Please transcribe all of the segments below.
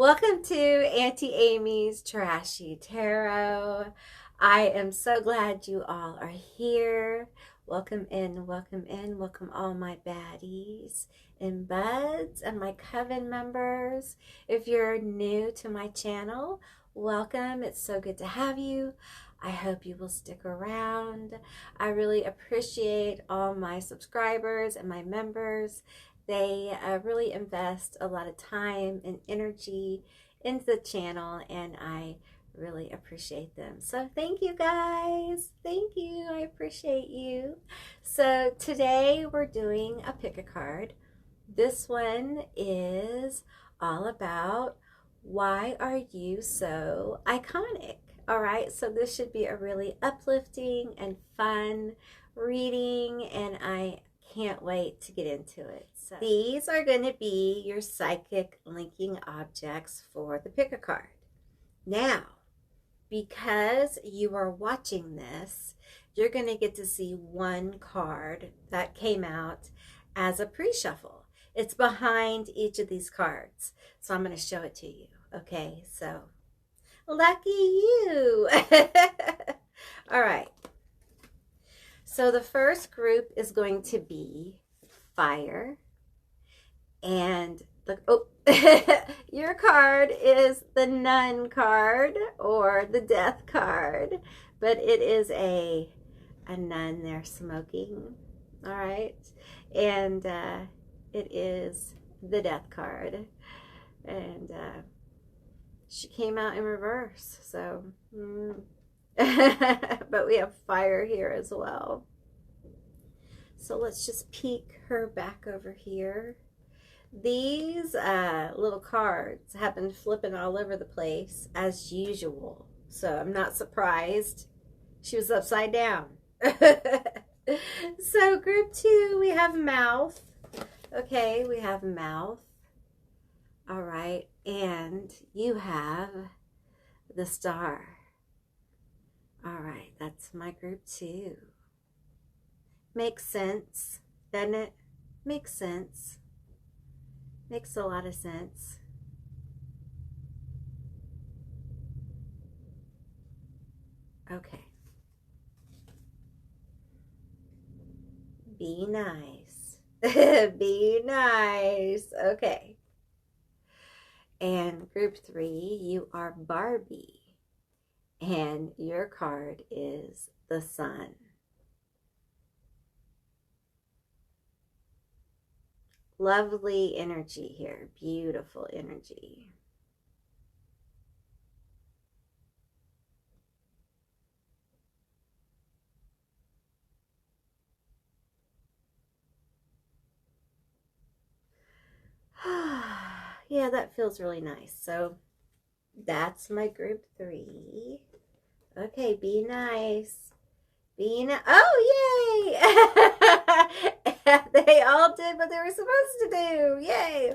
Welcome to Auntie Amy's Trashy Tarot. I am so glad you all are here. Welcome in, welcome in, welcome all my baddies and buds and my coven members. If you're new to my channel, welcome. It's so good to have you. I hope you will stick around. I really appreciate all my subscribers and my members. They really invest a lot of time and energy into the channel, and I really appreciate them. So thank you guys. Thank you. I appreciate you. So today we're doing a pick a card. This one is all about why are you so iconic? All right, so this should be a really uplifting and fun reading, and I can't wait to get into it. So these are going to be your psychic linking objects for the pick a card. Now, because you are watching this, you're going to get to see one card that came out as a pre-shuffle. It's behind each of these cards. So I'm going to show it to you. Okay, so lucky you. All right. So the first group is going to be fire. And your card is the nun card or the death card, but it is a nun there smoking. All right. And it is the death card. And she came out in reverse. So but we have fire here as well. So let's just peek her back over here. These little cards have been flipping all over the place as usual. So I'm not surprised. She was upside down. So group 2, we have mouth. Okay, we have mouth. All right, and you have the star. All right, that's my group 2. Makes sense, doesn't it? Makes sense. Makes a lot of sense. Okay. Be nice. Be nice. Okay. And group 3, you are Barbie. And your card is the sun. Lovely energy here. Beautiful energy. Yeah, that feels really nice. So that's my group 3. Okay, be nice. Be nice. Oh, yay! They all did what they were supposed to do. Yay!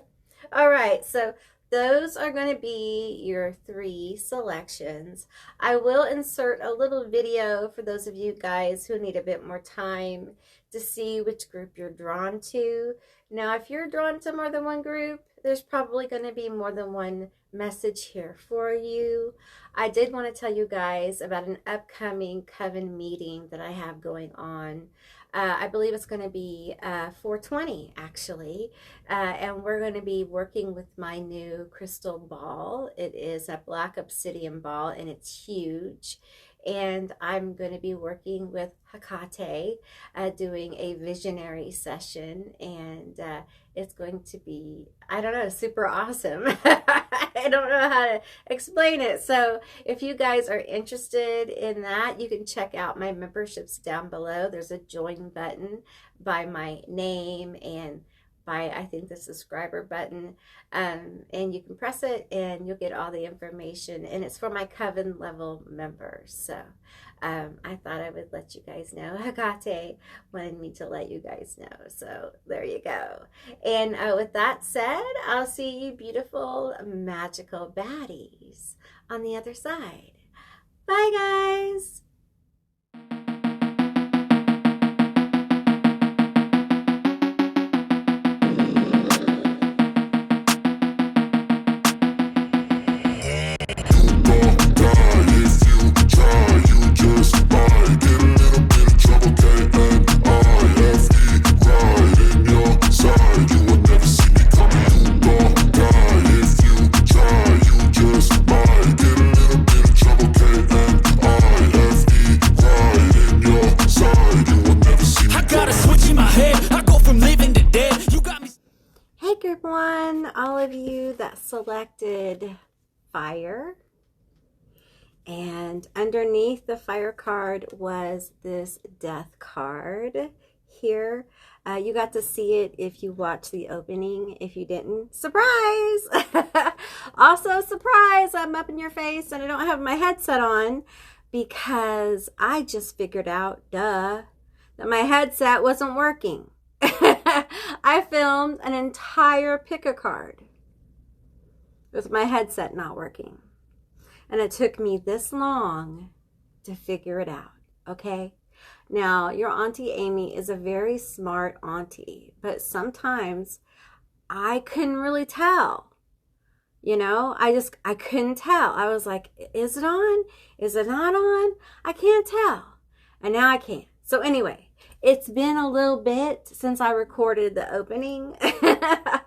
All right, so those are going to be your 3 selections. I will insert a little video for those of you guys who need a bit more time to see which group you're drawn to. Now, if you're drawn to more than one group, there's probably going to be more than one message here for you. I did want to tell you guys about an upcoming coven meeting that I have going on. I believe it's going to be 420 actually, and we're going to be working with my new crystal ball. It is a black obsidian ball and it's huge. And I'm going to be working with Hecate, doing a visionary session, and it's going to be, I don't know, super awesome. I don't know how to explain it. So if you guys are interested in that, you can check out my memberships down below. There's a join button by my name and by, I think, the subscriber button, and you can press it and you'll get all the information, and it's for my coven level members. So I thought I would let you guys know. Hecate wanted me to let you guys know, so there you go. And with that said, I'll see you beautiful magical baddies on the other side. Bye guys. selected fire. And underneath the fire card was this death card here. You got to see it if you watched the opening. If you didn't, surprise! Also, surprise, I'm up in your face and I don't have my headset on because I just figured out, duh, that my headset wasn't working. I filmed an entire pick-a-card with my headset not working. And it took me this long to figure it out, okay? Now, your Auntie Amy is a very smart auntie, but sometimes I couldn't really tell. You know, I couldn't tell. I was like, is it on? Is it not on? I can't tell. And now I can. So anyway, it's been a little bit since I recorded the opening. I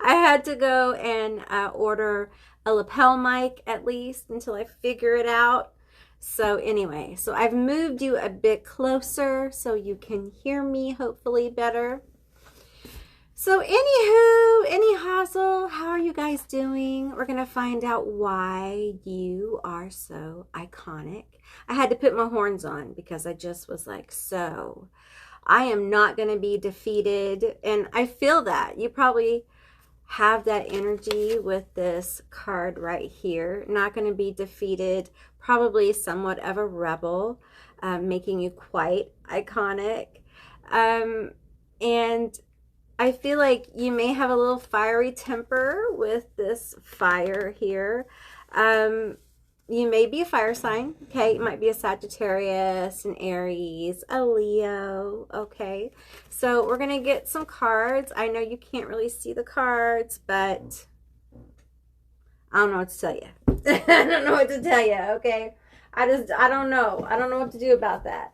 had to go and order a lapel mic at least until I figure it out. So anyway, so I've moved you a bit closer so you can hear me hopefully better. So anywho, any hustle, how are you guys doing? We're going to find out why you are so iconic. I had to put my horns on because I just was like, so I am not going to be defeated. And I feel that. You probably have that energy with this card right here. Not going to be defeated. Probably somewhat of a rebel, making you quite iconic. And I feel like you may have a little fiery temper with this fire here. You may be a fire sign, okay? You might be a Sagittarius, an Aries, a Leo, okay? So we're going to get some cards. I know you can't really see the cards, but I don't know what to tell you. I don't know what to tell you, okay? I don't know. I don't know what to do about that.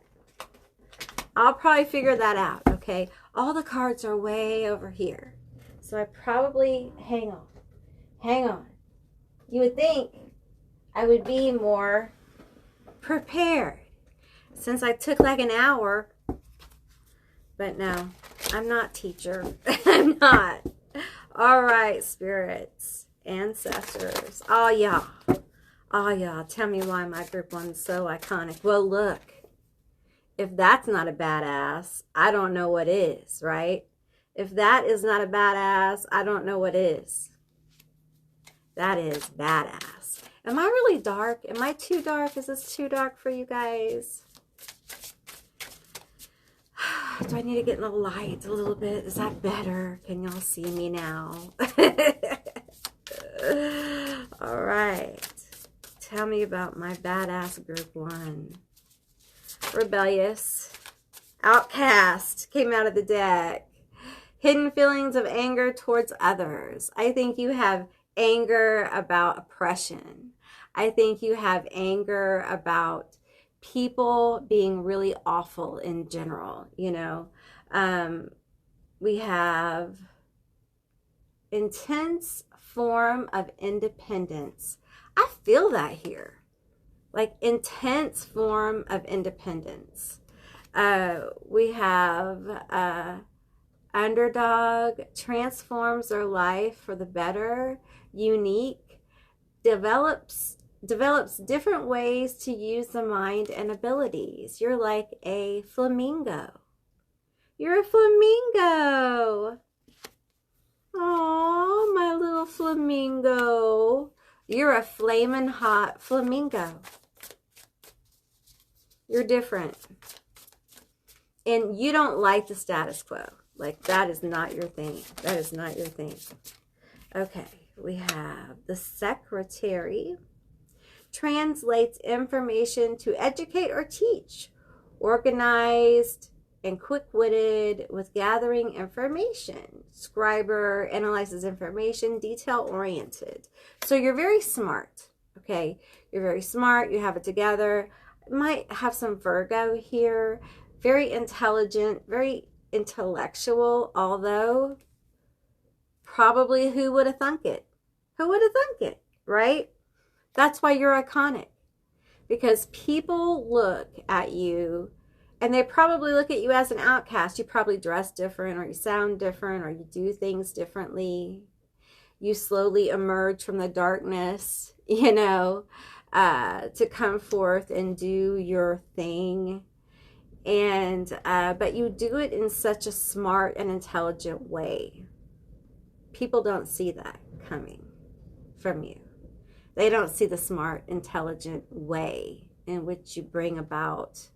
I'll probably figure that out, okay? All the cards are way over here. So I probably, hang on. You would think I would be more prepared since I took like an hour. But no, I'm not, teacher. I'm not. All right, spirits, ancestors, all y'all, tell me why my group one's so iconic. Well, look. If that's not a badass, I don't know what is, right? If that is not a badass, I don't know what is. That is badass. Am I really dark? Am I too dark? Is this too dark for you guys? Do I need to get in the light a little bit? Is that better? Can y'all see me now? All right. Tell me about my badass group one. Rebellious, outcast came out of the deck. Hidden feelings of anger towards others. I think you have anger about oppression. I think you have anger about people being really awful in general. You know, we have intense form of independence. I feel that here. Like intense form of independence. We have underdog, transforms their life for the better, unique, develops different ways to use the mind and abilities. You're like a flamingo. You're a flamingo. Oh, my little flamingo. You're a flaming hot flamingo. You're different. And you don't like the status quo. Like, that is not your thing. That is not your thing. Okay, we have the secretary. Translates information to educate or teach. Organized and quick-witted with gathering information. Scriber analyzes information, detail-oriented. So you're very smart, okay? You're very smart. You have it together. Might have some Virgo here. Very intelligent, very intellectual, although probably who would have thunk it? Who would have thunk it, right? That's why you're iconic. Because people look at you and they probably look at you as an outcast. You probably dress different, or you sound different, or you do things differently. you slowly emerge from the darkness, you know, to come forth and do your thing. And but you do it in such a smart and intelligent way. People don't see that coming from you. They don't see the smart, intelligent way in which you bring about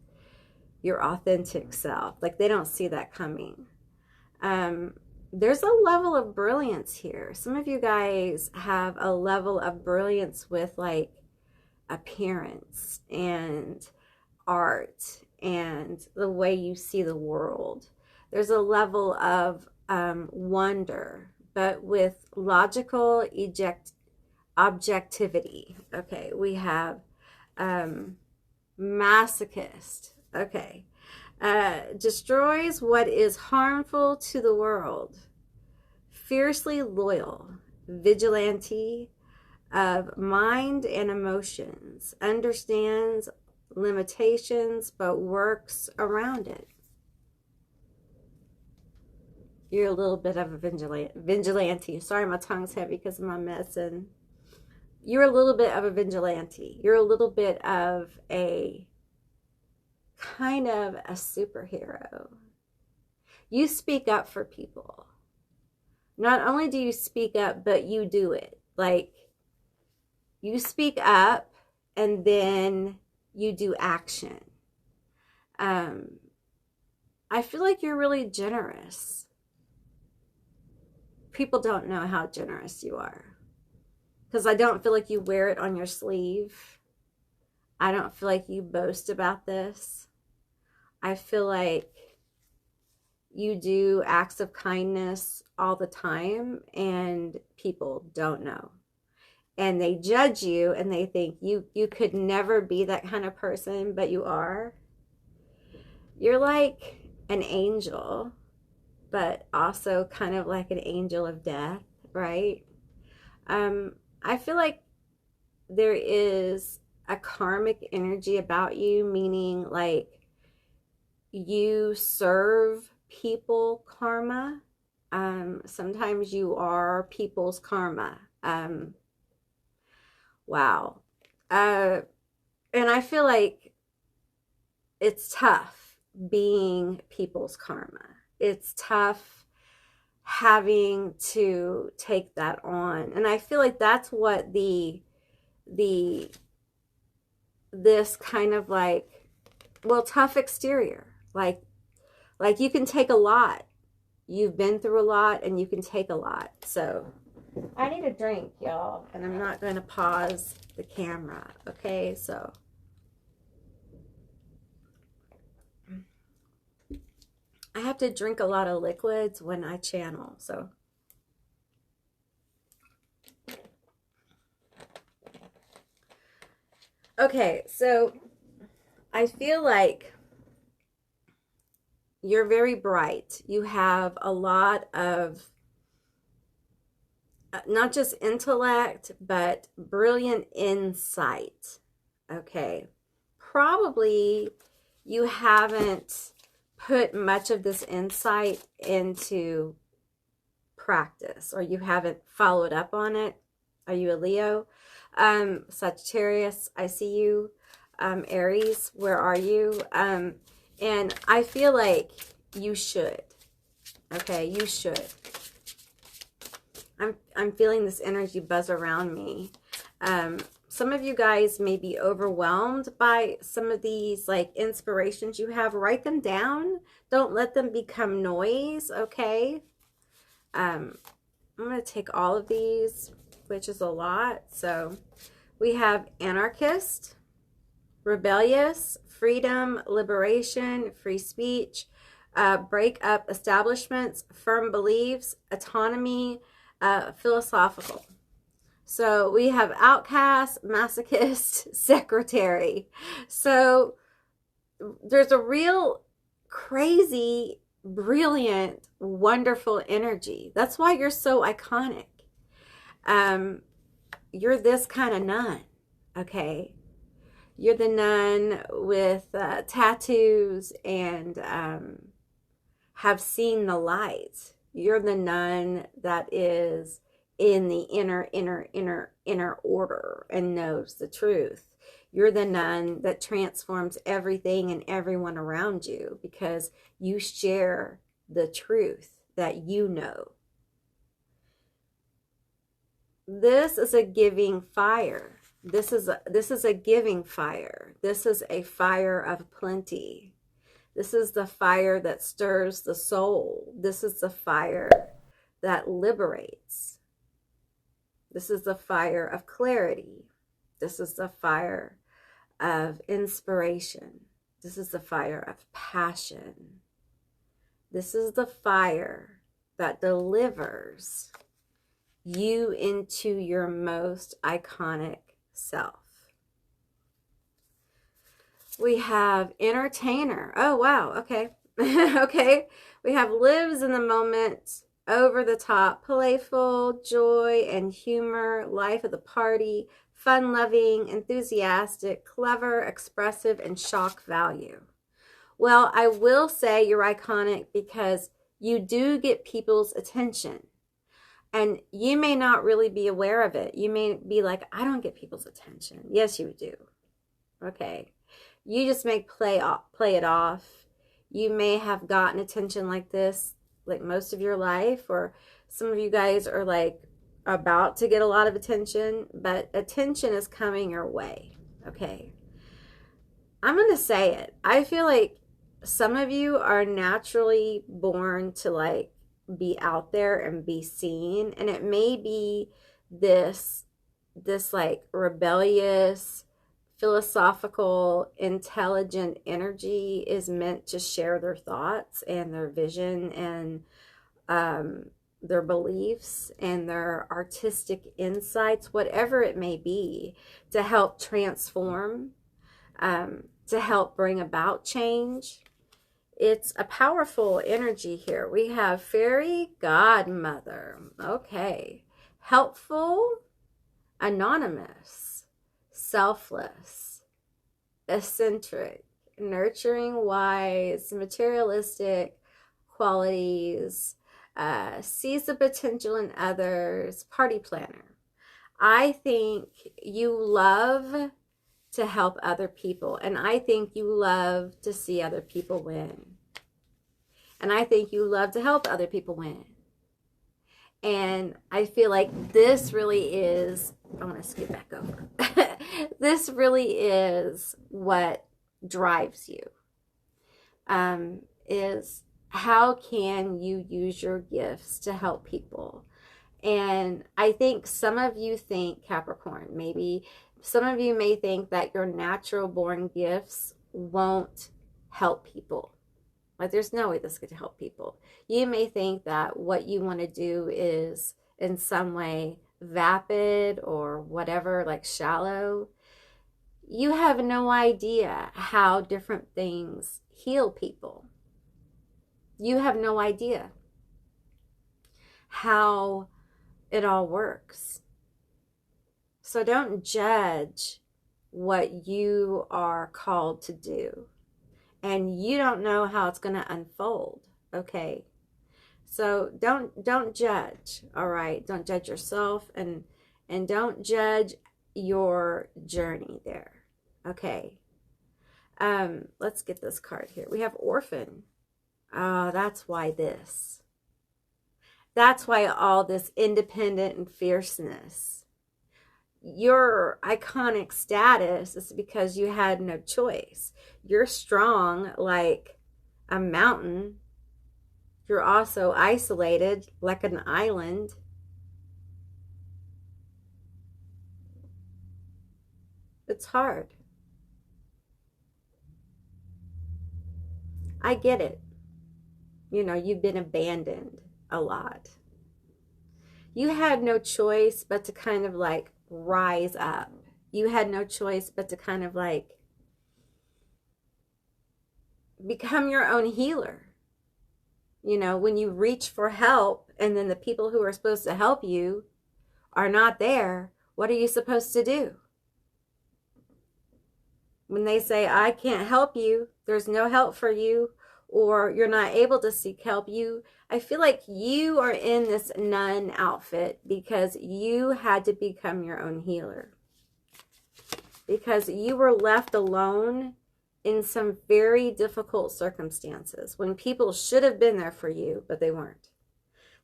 your authentic self. Like, they don't see that coming. There's a level of brilliance here. Some of you guys have a level of brilliance with like appearance and art and the way you see the world. There's a level of wonder, but with logical objectivity. Okay, we have masochist. Okay, destroys what is harmful to the world. Fiercely loyal, vigilante of mind and emotions, understands limitations but works around it. You're a little bit of a vigilante. Sorry, my tongue's heavy because of my medicine. You're a little bit of a vigilante. You're a little bit of a kind of a superhero. You speak up for people. Not only do you speak up, but you do it. Like, you speak up and then you do action. I feel like you're really generous. People don't know how generous you are, because I don't feel like you wear it on your sleeve. I don't feel like you boast about this. I feel like you do acts of kindness all the time and people don't know. And they judge you and they think you could never be that kind of person, but you are. You're like an angel, but also kind of like an angel of death, right? I feel like there is a karmic energy about you, meaning like you serve people karma. Sometimes you are people's karma. Wow. And I feel like it's tough being people's karma. It's tough having to take that on. And I feel like that's what this kind of like, well, tough exterior. Like you can take a lot. You've been through a lot and you can take a lot. So I need a drink, y'all, and I'm not going to pause the camera. Okay, so I have to drink a lot of liquids when I channel, so. Okay, so I feel like you're very bright. You have a lot of not just intellect, but brilliant insight. Okay, probably you haven't put much of this insight into practice, or you haven't followed up on it. Are you a Leo? Sagittarius, I see you. Aries, where are you? And I feel like you should. Okay, you should. I'm feeling this energy buzz around me. Some of you guys may be overwhelmed by some of these like inspirations you have. Write them down. Don't let them become noise, okay? I'm going to take all of these, which is a lot. So we have anarchist, rebellious, freedom, liberation, free speech, break up establishments, firm beliefs, autonomy, philosophical. So we have outcast, masochist, secretary. So there's a real crazy, brilliant, wonderful energy. That's why you're so iconic. You're this kind of nun, okay? You're the nun with tattoos and have seen the light. You're the nun that is in the inner order and knows the truth. You're the nun that transforms everything and everyone around you because you share the truth that you know. This is a giving fire. This is a giving fire. This is a fire of plenty. This is the fire that stirs the soul. This is the fire that liberates. This is the fire of clarity. This is the fire of inspiration. This is the fire of passion. This is the fire that delivers you into your most iconic self. We have entertainer. Oh, wow. Okay. Okay. We have lives in the moment, over the top, playful, joy and humor, life of the party, fun-loving, enthusiastic, clever, expressive, and shock value. Well, I will say you're iconic because you do get people's attention. And you may not really be aware of it. You may be like, I don't get people's attention. Yes, you do. Okay. You just may play it off. You may have gotten attention like this, like most of your life, or some of you guys are like about to get a lot of attention, but attention is coming your way. Okay. I'm going to say it. I feel like some of you are naturally born to like be out there and be seen, and it may be this like rebellious, philosophical, intelligent energy is meant to share their thoughts and their vision and their beliefs and their artistic insights, whatever it may be, to help transform, to help bring about change. It's a powerful energy here. We have fairy godmother. Okay. Helpful, anonymous, selfless, eccentric, nurturing, wise, materialistic qualities, sees the potential in others, party planner. I think you love to help other people, and I think you love to see other people win. And I think you love to help other people win. And I feel like this really is, I want to skip back over. This really is what drives you. Is how can you use your gifts to help people? And I think some of you think, Capricorn, maybe some of you may think that your natural born gifts won't help people. Like there's no way this could help people. You may think that what you want to do is in some way vapid or whatever, like shallow. You have no idea how different things heal people. You have no idea how it all works. So don't judge what you are called to do. And you don't know how it's going to unfold, okay? So don't judge, all right? Don't judge yourself and don't judge your journey there, okay? Let's get this card here. We have orphan. Oh, that's why this. That's why all this independent and fierceness. Your iconic status is because you had no choice. You're strong like a mountain. You're also isolated like an island. It's hard. I get it. You know, you've been abandoned a lot. You had no choice but to kind of like rise up. You had no choice but to kind of like become your own healer. You know, when you reach for help and then the people who are supposed to help you are not there, what are you supposed to do? When they say, I can't help you, there's no help for you, or you're not able to seek help, you I feel like you are in this nun outfit because you had to become your own healer. Because you were left alone in some very difficult circumstances when people should have been there for you, but they weren't.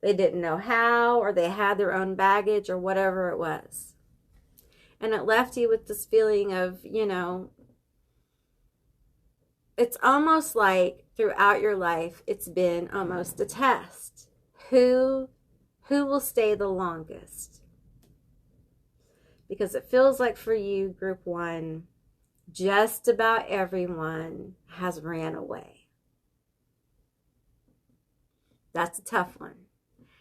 They didn't know how, or they had their own baggage, or whatever it was. And it left you with this feeling of, you know, it's almost like throughout your life, it's been almost a test. Who will stay the longest? Because it feels like for you, group one, just about everyone has ran away. That's a tough one.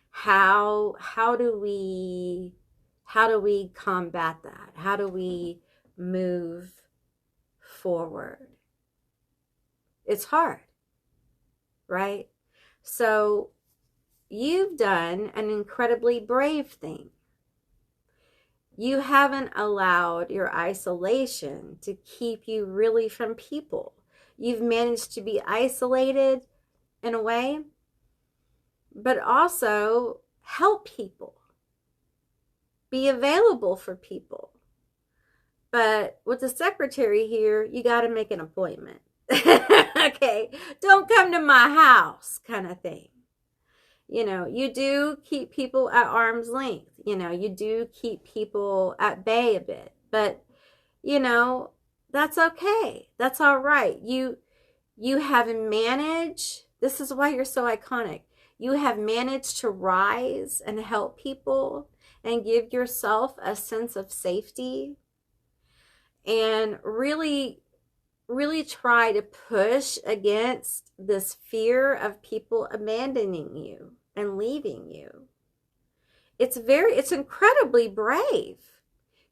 How do we combat that? How do we move forward? It's hard, right? So you've done an incredibly brave thing. You haven't allowed your isolation to keep you really from people. You've managed to be isolated in a way, but also help people. Be available for people. But with the secretary here, you got to make an appointment. Okay, don't come to my house kind of thing. You know, you do keep people at arm's length. You know, you do keep people at bay a bit. But, you know, that's okay. That's all right. You have managed, this is why you're so iconic. You have managed to rise and help people and give yourself a sense of safety and really try to push against this fear of people abandoning you and leaving you. It's incredibly brave.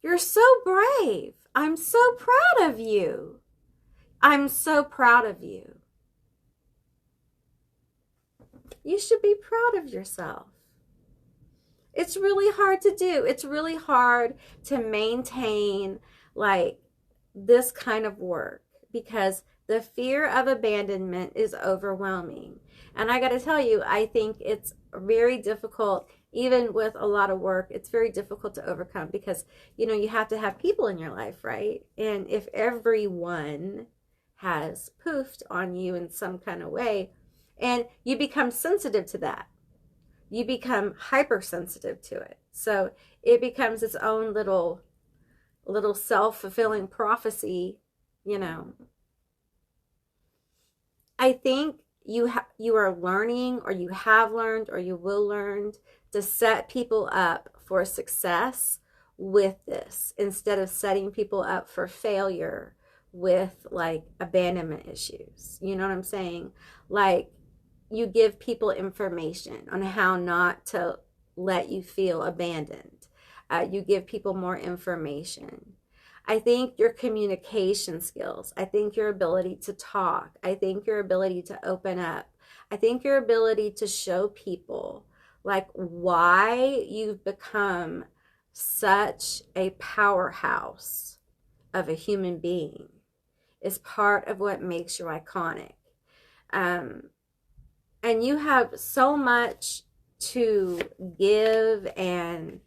You're so brave. I'm so proud of you. I'm so proud of you. You should be proud of yourself. It's really hard to do. It's really hard to maintain like this kind of work because the fear of abandonment is overwhelming. And I got to tell you, I think it's very difficult, even with a lot of work, it's very difficult to overcome because, you know, you have to have people in your life, right? And if everyone has poofed on you in some kind of way, and you become sensitive to that, you become hypersensitive to it. So it becomes its own little self-fulfilling prophecy, you know. I think you are learning, or you have learned, or you will learn to set people up for success with this instead of setting people up for failure with like abandonment issues. You know what I'm saying? Like you give people information on how not to let you feel abandoned. You give people more information. I think your communication skills, I think your ability to talk, I think your ability to open up, I think your ability to show people like why you've become such a powerhouse of a human being is part of what makes you iconic. And you have so much to give and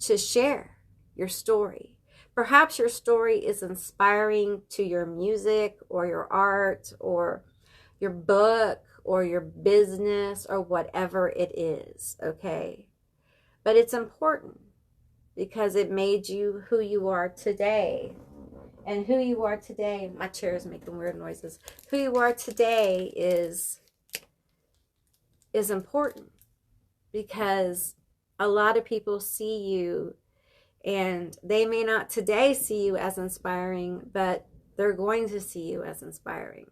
to share your story. Perhaps your story is inspiring to your music or your art or your book or your business or whatever it is, okay? But it's important because it made you who you are today. And who you are today, my chair is making weird noises. Who you are today is important because a lot of people see you and they may not today see you as inspiring, but they're going to see you as inspiring.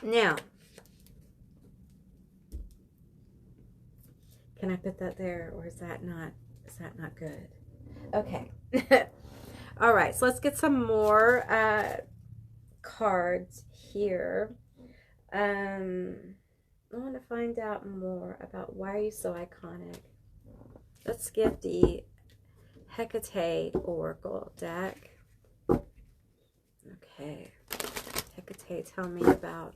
Now, can I put that there, or is that not good? Okay. All right, so let's get some more cards here. I want to find out more about why are you so iconic. Let's get the Hecate Oracle deck. Okay. Hecate, tell me about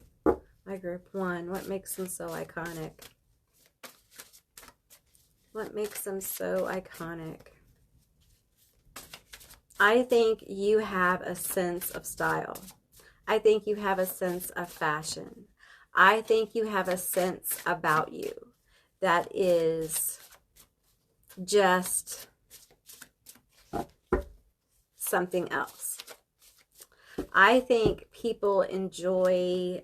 my group 1. What makes them so iconic? What makes them so iconic? I think you have a sense of style. I think you have a sense of fashion. I think you have a sense about you that is just something else. I think people enjoy,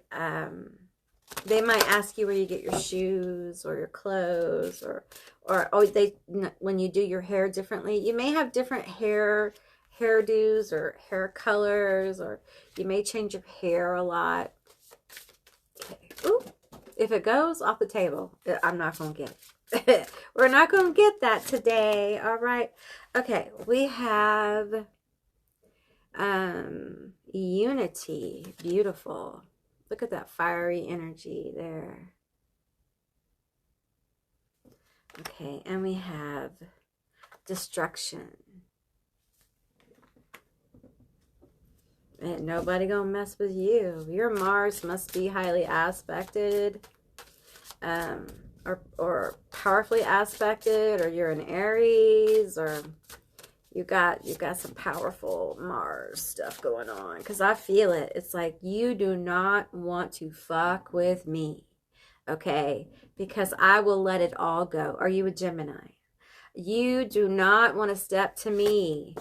they might ask you where you get your shoes or your clothes, or when you do your hair differently. You may have different hairdos or hair colors, or you may change your hair a lot. Okay. Ooh, if it goes off the table, I'm not going to get it. We're not going to get that today. All right. Okay. We have unity. Beautiful. Look at that fiery energy there. Okay. And we have destruction. Ain't nobody gonna mess with you. Your Mars must be highly aspected, or powerfully aspected, or you're an Aries, or you got some powerful Mars stuff going on. Because I feel it. It's like you do not want to fuck with me, okay? Because I will let it all go. Are you a Gemini? You do not want to step to me,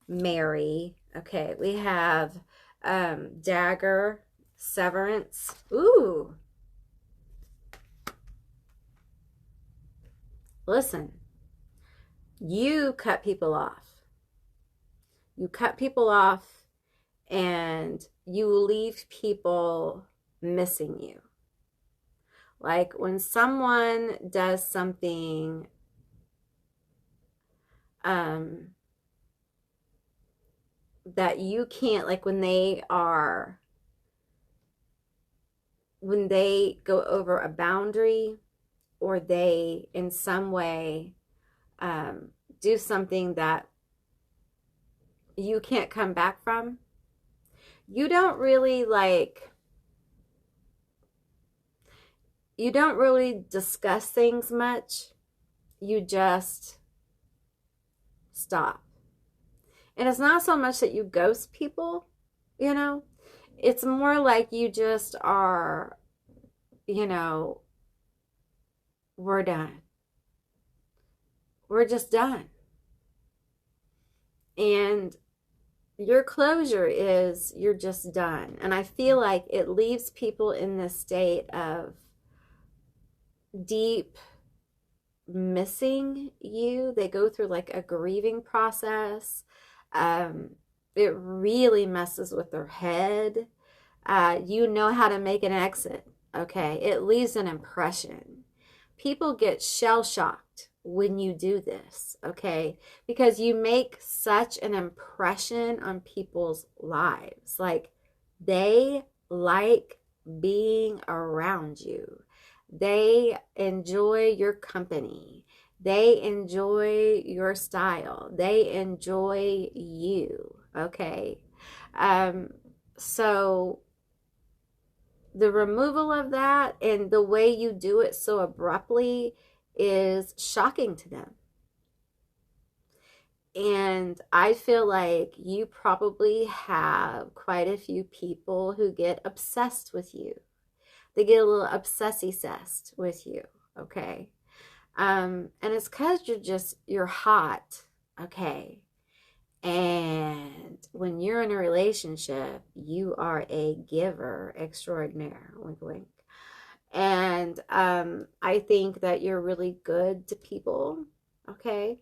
Mary. Okay, we have dagger, severance. Ooh. Listen, you cut people off. You cut people off and you leave people missing you. Like when someone does something that you can't, like when they go over a boundary, or they in some way do something that you can't come back from, you don't really discuss things much. You just stop. And it's not so much that you ghost people, you know. It's more like you just are, you know, we're done. We're just done. And your closure is you're just done. And I feel like it leaves people in this state of deep missing you. They go through like a grieving process. It really messes with their head. You know how to make an exit. Okay. It leaves an impression. People get shell-shocked when you do this. Okay. Because you make such an impression on people's lives. Like they like being around you. They enjoy your company. They enjoy your style. They enjoy you. Okay. So the removal of that and the way you do it so abruptly is shocking to them. And I feel like you probably have quite a few people who get obsessed with you. They get a little obsessy-cessed with you, okay? And it's because you're hot, okay? And when you're in a relationship, you are a giver extraordinaire, wink, wink. And I think that you're really good to people, okay?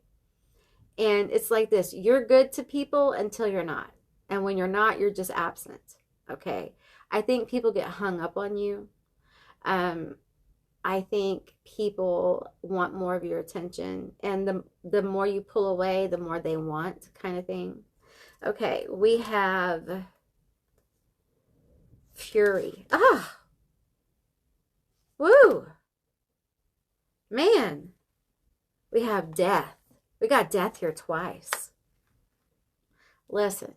And it's like this, you're good to people until you're not. And when you're not, you're just absent, okay? I think people get hung up on you. I think people want more of your attention, and the more you pull away, the more they want, kind of thing. Okay, we have fury. Ah, woo, man. We have death. We got death here twice. Listen,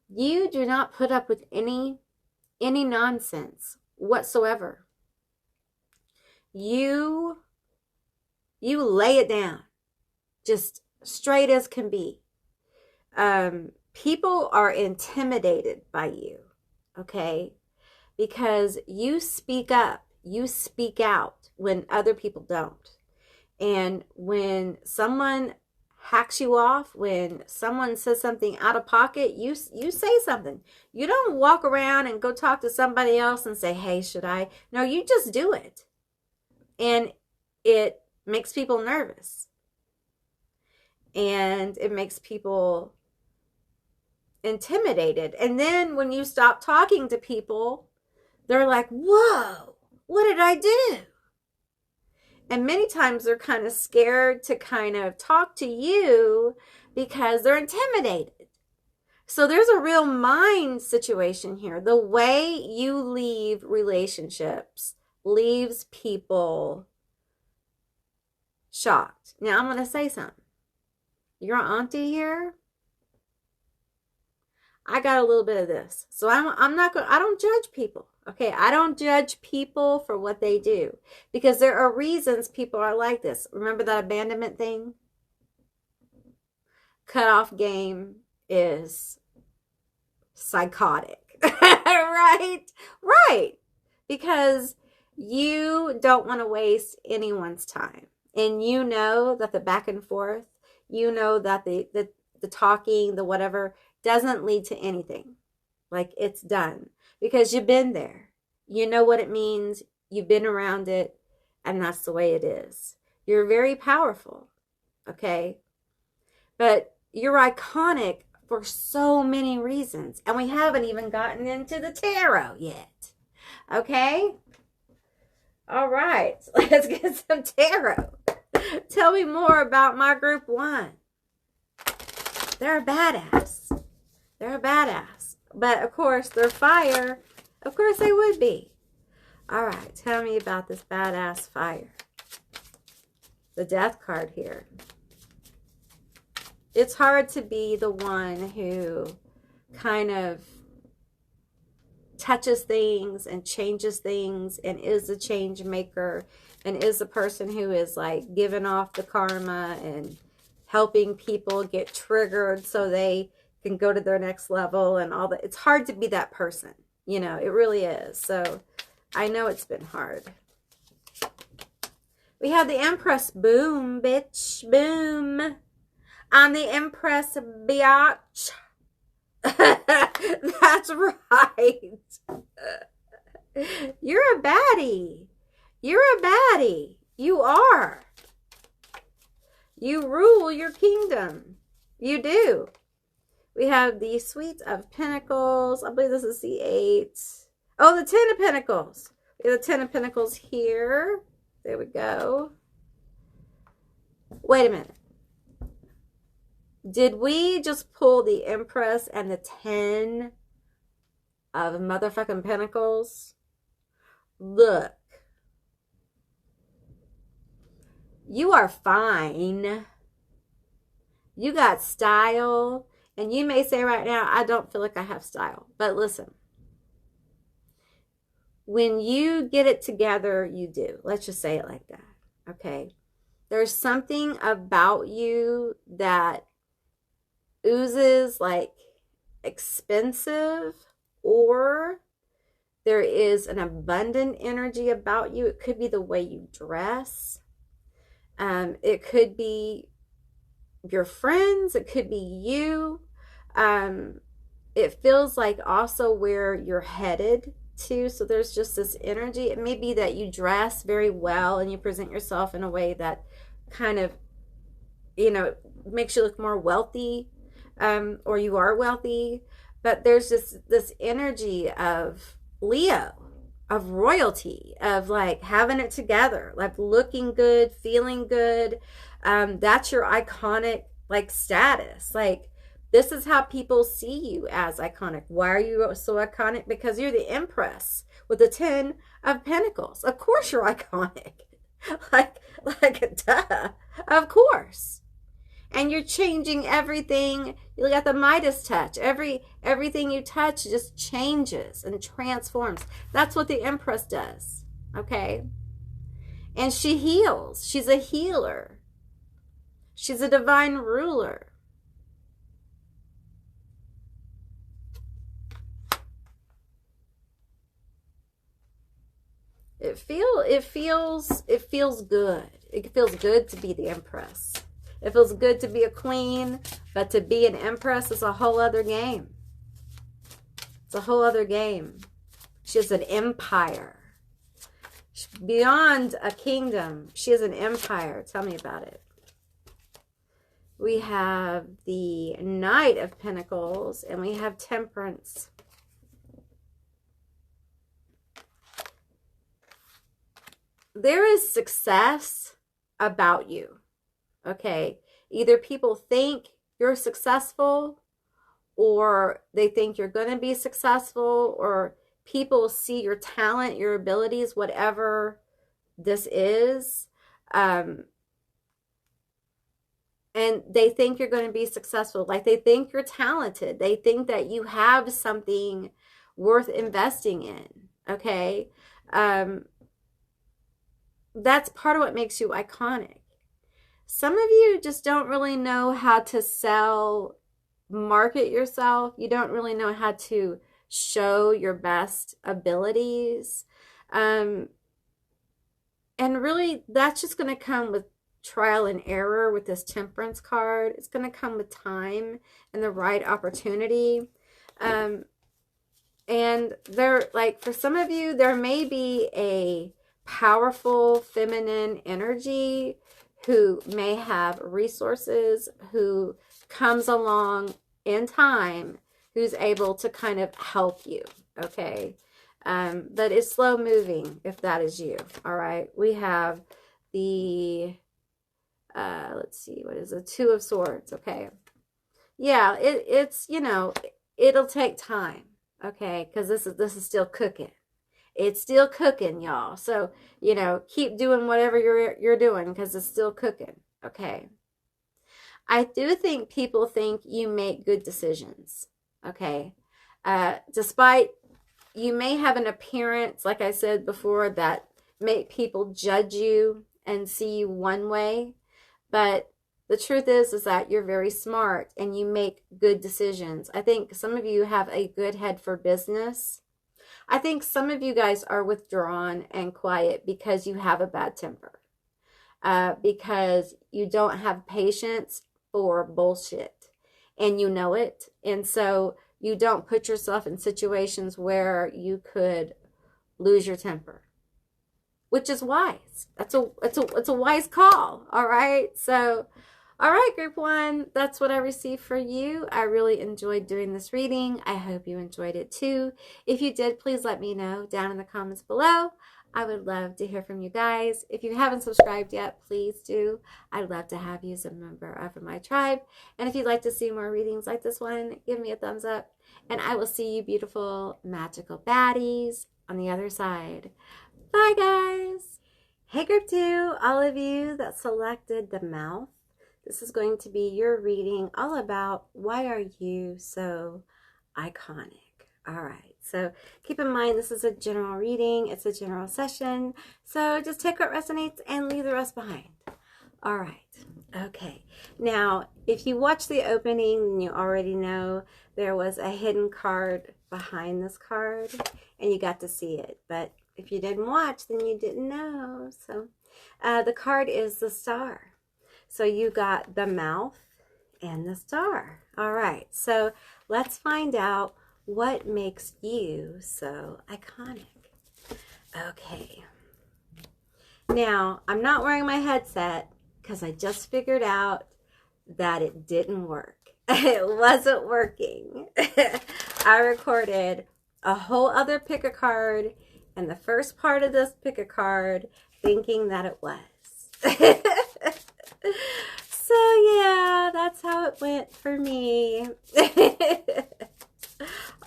You do not put up with any nonsense whatsoever. You lay it down, just straight as can be. People are intimidated by you, okay? Because you speak up, you speak out when other people don't. And when someone hacks you off, when someone says something out of pocket, you say something. You don't walk around and go talk to somebody else and say, hey, should I? No, you just do it. And it makes people nervous. And it makes people intimidated. And then when you stop talking to people, they're like, whoa, what did I do? And many times they're kind of scared to kind of talk to you because they're intimidated. So there's a real mind situation here. The way you leave relationships leaves people shocked. Now I'm going to say something. Your auntie here, I got a little bit of this. So I don't judge people. Okay, I don't judge people for what they do because there are reasons people are like this. Remember that abandonment thing? Cutoff game is psychotic, right? Right. Because you don't want to waste anyone's time. And you know that the back and forth, you know that the talking, the whatever, doesn't lead to anything. Like it's done. Because you've been there. You know what it means. You've been around it. And that's the way it is. You're very powerful. Okay? But you're iconic for so many reasons. And we haven't even gotten into the tarot yet. Okay? All right. Let's get some tarot. Tell me more about my group 1. They're a badass. They're a badass. But, of course, they're fire. Of course they would be. All right. Tell me about this badass fire. The death card here. It's hard to be the one who kind of touches things and changes things and is the change maker and is the person who is like giving off the karma and helping people get triggered so they can go to their next level and all that. It's hard to be that person. You know, it really is. So I know it's been hard. We have the Empress. Boom, bitch. Boom. I'm the Empress, biatch. That's right. You're a baddie. You're a baddie. You are. You rule your kingdom. You do. We have the Suite of Pentacles. I believe this is the 8. Oh, the 10 of Pentacles. We have the 10 of Pentacles here. There we go. Wait a minute. Did we just pull the Empress and the 10 of motherfucking Pentacles? Look. You are fine. You got style. And you may say right now, I don't feel like I have style. But listen. When you get it together, you do. Let's just say it like that. Okay? There's something about you that oozes like expensive, or there is an abundant energy about you. It could be the way you dress. It could be your friends. It could be you. It feels like also where you're headed to. So there's just this energy. It may be that you dress very well and you present yourself in a way that kind of, you know, makes you look more wealthy, or you are wealthy. But there's this energy of Leo, of royalty, of like having it together, like looking good, feeling good. That's your iconic like status. Like this is how people see you as iconic. Why are you so iconic? Because you're the Empress with the 10 of Pentacles. Of course you're iconic. like duh. Of course. And you're changing everything. You got the Midas touch. Everything you touch just changes and transforms. That's what the Empress does. Okay? And she heals. She's a healer. She's a divine ruler. It feels good. It feels good to be the Empress. It feels good to be a queen, but to be an Empress is a whole other game. It's a whole other game. She has an empire. Beyond a kingdom, she has an empire. Tell me about it. We have the Knight of Pentacles, and we have Temperance. There is success about you, okay? Either people think you're successful, or they think you're going to be successful, or people see your talent, your abilities, whatever this is, and they think you're going to be successful. Like, they think you're talented. They think that you have something worth investing in, okay? That's part of what makes you iconic. Some of you just don't really know how to sell, market yourself. You don't really know how to show your best abilities. And really, that's just going to come with trial and error with this Temperance card. It's going to come with time and the right opportunity. And there, like, for some of you, there may be a powerful feminine energy who may have resources, who comes along in time, who's able to kind of help you, okay? But it's slow moving if that is you, all right? We have the, let's see, what is it? Two of Swords, okay? Yeah, it's, you know, it'll take time, okay? Because this is still cooking. It's still cooking, y'all. So, you know, keep doing whatever you're doing, because it's still cooking, okay? I do think people think you make good decisions, okay? Despite you may have an appearance, like I said before, that make people judge you and see you one way. But the truth is that you're very smart and you make good decisions. I think some of you have a good head for business. I think some of you guys are withdrawn and quiet because you have a bad temper. Because you don't have patience for bullshit. And you know it. And so you don't put yourself in situations where you could lose your temper. Which is wise. It's a wise call. All right. So, all right, group one, that's what I received for you. I really enjoyed doing this reading. I hope you enjoyed it too. If you did, please let me know down in the comments below. I would love to hear from you guys. If you haven't subscribed yet, please do. I'd love to have you as a member of my tribe. And if you'd like to see more readings like this one, give me a thumbs up. And I will see you beautiful, magical baddies on the other side. Bye, guys. Hey, group two, all of you that selected the mouth. This is going to be your reading all about why are you so iconic. All right, so keep in mind this is a general reading. It's a general session. So just take what resonates and leave the rest behind. All right, okay. Now, if you watch the opening, you already know there was a hidden card behind this card and you got to see it. But if you didn't watch, then you didn't know. So the card is the Star. So you got the mouth and the star. All right, so let's find out what makes you so iconic. Okay. Now, I'm not wearing my headset because I just figured out that it didn't work. It wasn't working. I recorded a whole other pick a card and the first part of this pick a card thinking that it was. So yeah, that's how it went for me.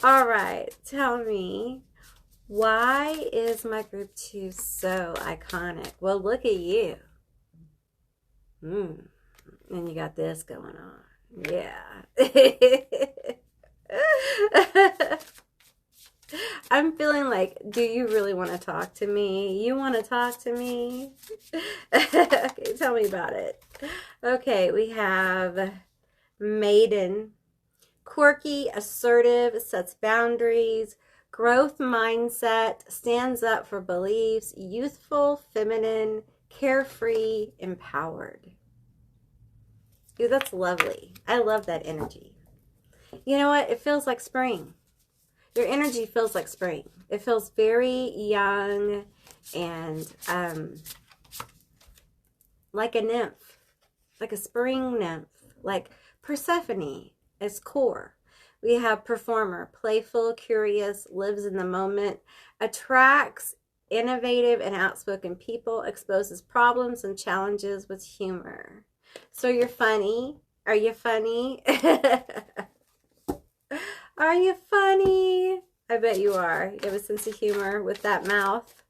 All right, tell me, why is my group two so iconic? Well, look at you. And you got this going on. Yeah. I'm feeling like, do you really want to talk to me? You want to talk to me? Okay, tell me about it. Okay, we have Maiden. Quirky, assertive, sets boundaries, growth mindset, stands up for beliefs, youthful, feminine, carefree, empowered. Ooh, that's lovely. I love that energy. You know what? It feels like spring. Your energy feels like spring. It feels very young and like a nymph, like a spring nymph, like Persephone as core. We have performer, playful, curious, lives in the moment, attracts innovative and outspoken people, exposes problems and challenges with humor. So you're funny. Are you funny? Are you funny? I bet you are. You have a sense of humor with that mouth.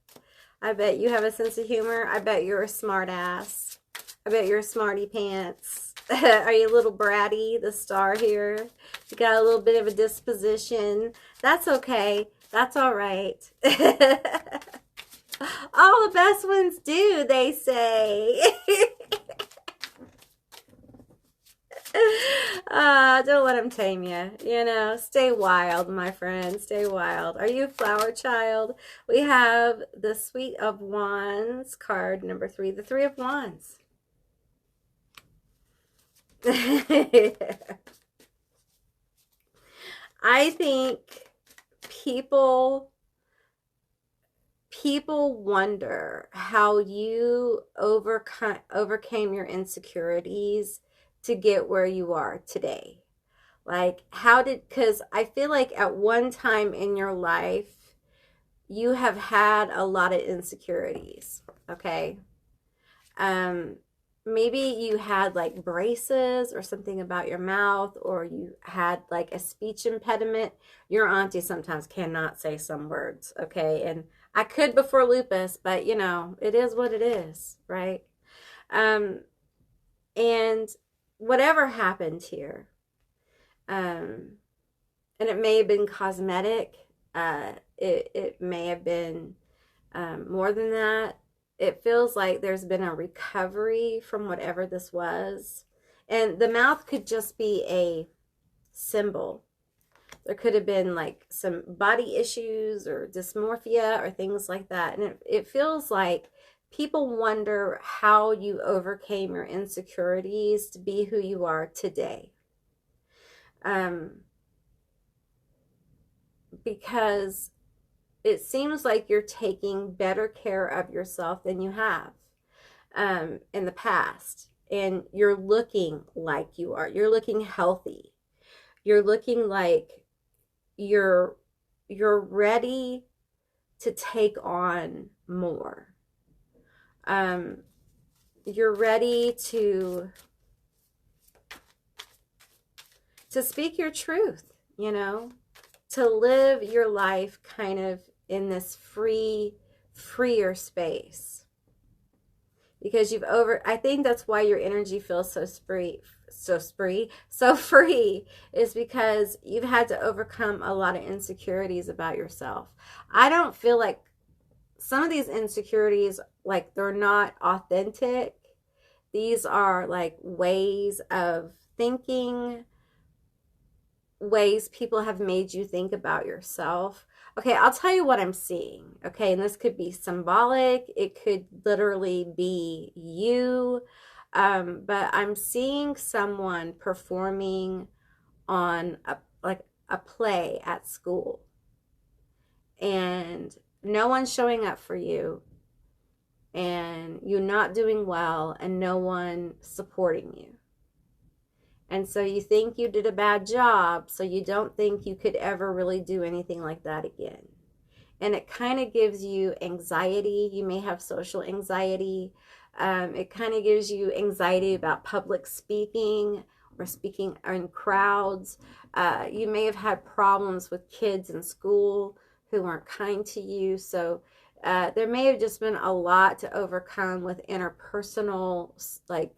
I bet you have a sense of humor. I bet you're a smart ass. I bet you're a smarty pants. Are you a little bratty, the star here? You got a little bit of a disposition. That's okay. That's all right. All the best ones do, they say. Don't let them tame you. You know, stay wild, my friend. Stay wild. Are you a flower child? We have the Suite of Wands card number 3, the 3 of Wands. I think people wonder how you overcame your insecurities to get where you are today. Like, because I feel like at one time in your life, you have had a lot of insecurities, okay? Maybe you had like braces or something about your mouth, or you had like a speech impediment. Your auntie sometimes cannot say some words, okay? And I could before lupus, but you know, it is what it is, right? And whatever happened here, and it may have been cosmetic, it may have been more than that. It feels like there's been a recovery from whatever this was. And the mouth could just be a symbol. There could have been like some body issues or dysmorphia or things like that. And it feels like people wonder how you overcame your insecurities to be who you are today. Because it seems like you're taking better care of yourself than you have in the past. And you're looking like you are. You're looking healthy. You're looking like you're ready to take on more. You're ready to speak your truth, you know, to live your life kind of in this freer space. Because I think that's why your energy feels so free, is because you've had to overcome a lot of insecurities about yourself. I don't feel like some of these insecurities, like, they're not authentic. These are like ways of thinking, ways people have made you think about yourself. Okay, I'll tell you what I'm seeing. Okay, and this could be symbolic. It could literally be you. But I'm seeing someone performing on a play at school. And no one's showing up for you. And you're not doing well, and no one supporting you. And so you think you did a bad job, so you don't think you could ever really do anything like that again. And it kind of gives you anxiety. You may have social anxiety. It kind of gives you anxiety about public speaking or speaking in crowds. You may have had problems with kids in school who weren't kind to you. So there may have just been a lot to overcome with interpersonal, like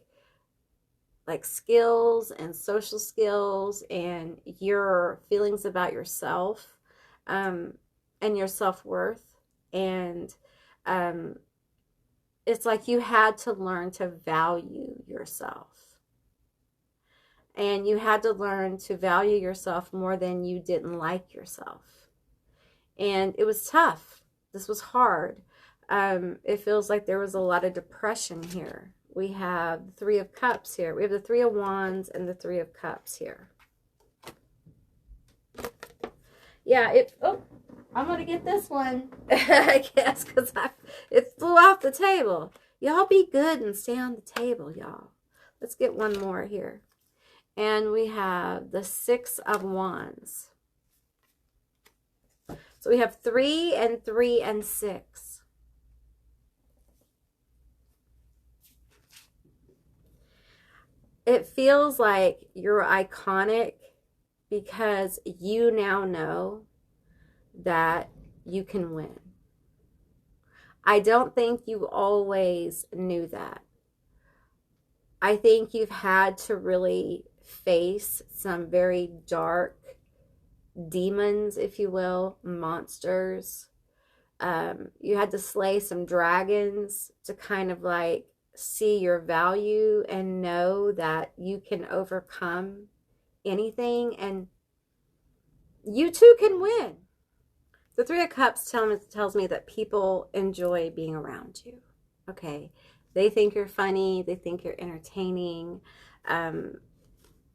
like skills and social skills and your feelings about yourself, and your self-worth. And it's like you had to learn to value yourself. And you had to learn to value yourself more than you didn't like yourself. And it was tough. This was hard. It feels like there was a lot of depression here. We have the Three of Cups here. We have the Three of Wands and the Three of Cups here. Yeah, I'm going to get this one, I guess, because it flew off the table. Y'all be good and stay on the table, y'all. Let's get one more here. And we have the Six of Wands. So we have 3 and 3 and 6. It feels like you're iconic because you now know that you can win. I don't think you always knew that. I think you've had to really face some very dark demons, if you will, monsters. You had to slay some dragons to kind of like see your value and know that you can overcome anything, and you too can win. The Three of Cups tells me that people enjoy being around you. Okay, they think you're funny, they think you're entertaining.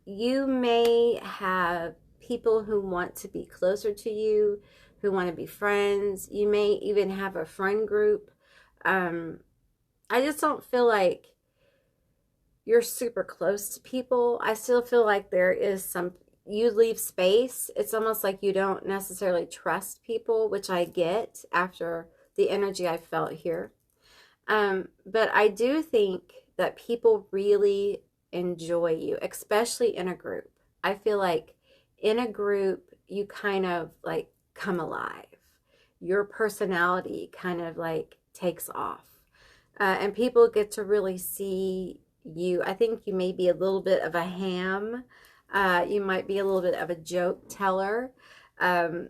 You may have people who want to be closer to you, who want to be friends. You may even have a friend group. I just don't feel like you're super close to people. I still feel like there is some, you leave space. It's almost like you don't necessarily trust people, which I get after the energy I felt here. But I do think that people really enjoy you, especially in a group. I feel like in a group, you kind of like come alive. Your personality kind of like takes off. And people get to really see you. I think you may be a little bit of a ham. You might be a little bit of a joke teller. I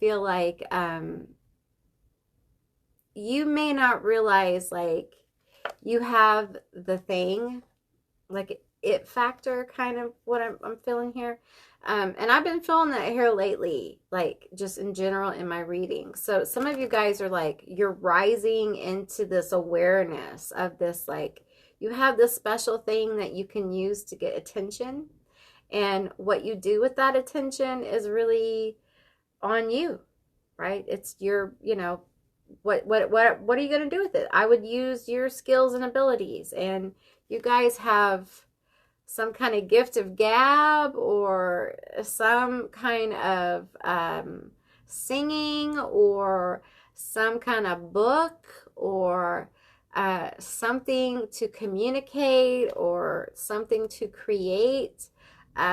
feel like you may not realize like you have the thing, like it factor, kind of what I'm feeling here. And I've been feeling that here lately, like just in general in my reading. So some of you guys are like, you're rising into this awareness of this, like you have this special thing that you can use to get attention. And what you do with that attention is really on you, right? It's your, you know, what are you going to do with it? I would use your skills and abilities. And you guys have some kind of gift of gab or some kind of singing or some kind of book or something to communicate or something to create,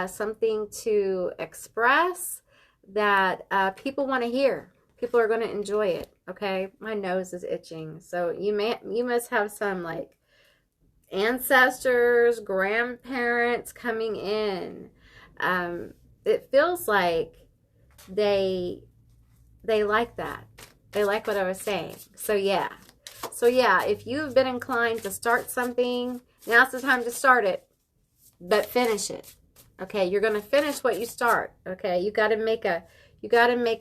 something to express that people want to hear. People are going to enjoy it. Okay, my nose is itching. So you must have some like ancestors, grandparents coming in. It feels like they like that. They like what I was saying. So yeah, if you've been inclined to start something, now's the time to start it, but finish it. Okay, you're going to finish what you start. Okay, you got to make a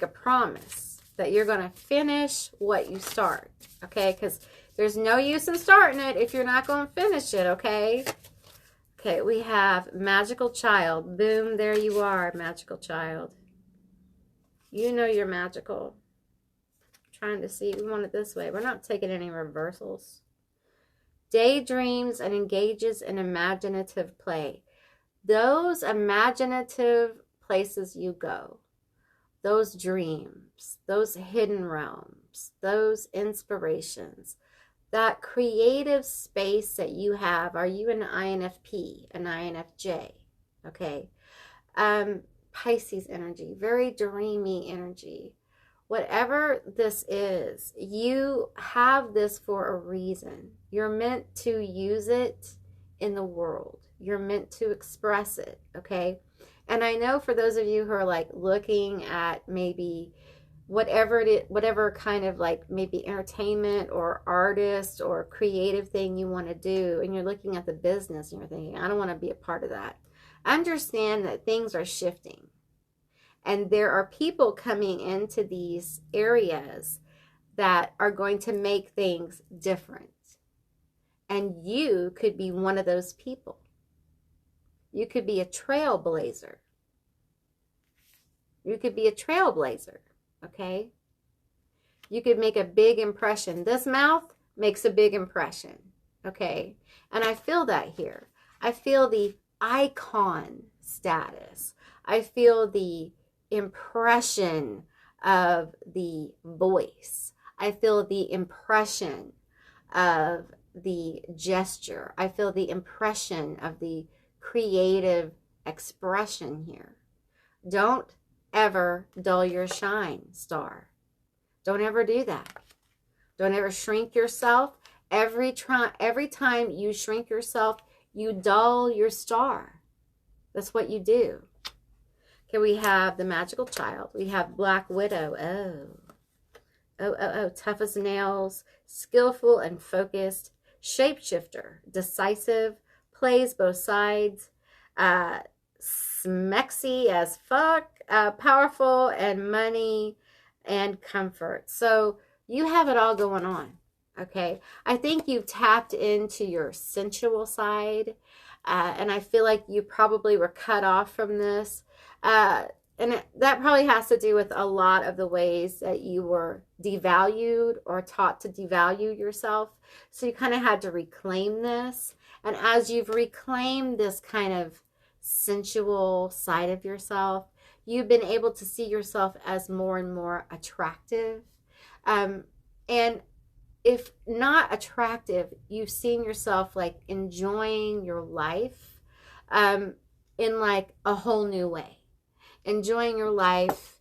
promise that you're going to finish what you start. Okay, because there's no use in starting it if you're not going to finish it, okay? Okay, we have magical child. Boom, there you are, magical child. You know you're magical. Trying to see, we want it this way. We're not taking any reversals. Daydreams and engages in imaginative play. Those imaginative places you go, those dreams, those hidden realms, those inspirations, that creative space that you have. Are you an INFP, an INFJ? Okay. Pisces energy, very dreamy energy. Whatever this is, you have this for a reason. You're meant to use it in the world. You're meant to express it, okay? And I know for those of you who are like looking at maybe whatever it is, whatever kind of like maybe entertainment or artist or creative thing you want to do, and you're looking at the business and you're thinking, I don't want to be a part of that. Understand that things are shifting. And there are people coming into these areas that are going to make things different. And you could be one of those people. You could be a trailblazer. You could be a trailblazer, okay? You could make a big impression. This mouth makes a big impression, okay? And I feel that here. I feel the icon status. I feel the impression of the voice. I feel the impression of the gesture. I feel the impression of the creative expression here. Don't ever dull your shine, star. Don't ever do that. Don't ever shrink yourself. Every time you shrink yourself, you dull your star. That's what you do. Okay, we have the magical child. We have Black Widow. Tough as nails, skillful and focused, shapeshifter, decisive, plays both sides, smexy as fuck, powerful and money and comfort. So you have it all going on, okay? I think you've tapped into your sensual side, and I feel like you probably were cut off from this. And that probably has to do with a lot of the ways that you were devalued or taught to devalue yourself. So you kind of had to reclaim this. And as you've reclaimed this kind of sensual side of yourself, you've been able to see yourself as more and more attractive. And if not attractive, you've seen yourself like enjoying your life in like a whole new way. Enjoying your life.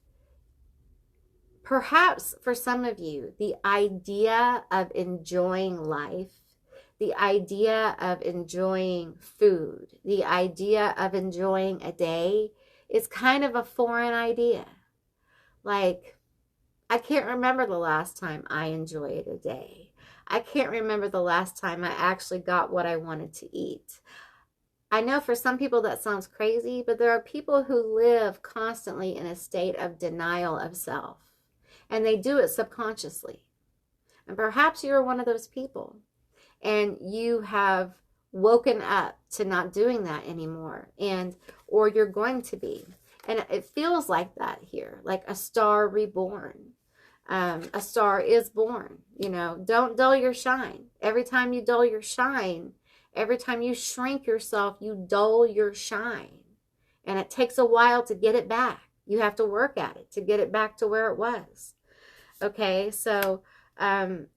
Perhaps for some of you, the idea of enjoying life, the idea of enjoying food, the idea of enjoying a day is kind of a foreign idea. Like, I can't remember the last time I enjoyed a day. I can't remember the last time I actually got what I wanted to eat. I know for some people that sounds crazy, but there are people who live constantly in a state of denial of self, and they do it subconsciously. And perhaps you're one of those people, and you have woken up to not doing that anymore, or you're going to be. And it feels like that here, like a star reborn. A star is born, you know. Don't dull your shine. Every time you dull your shine, every time you shrink yourself, you dull your shine. And it takes a while to get it back. You have to work at it to get it back to where it was. Okay, so, and,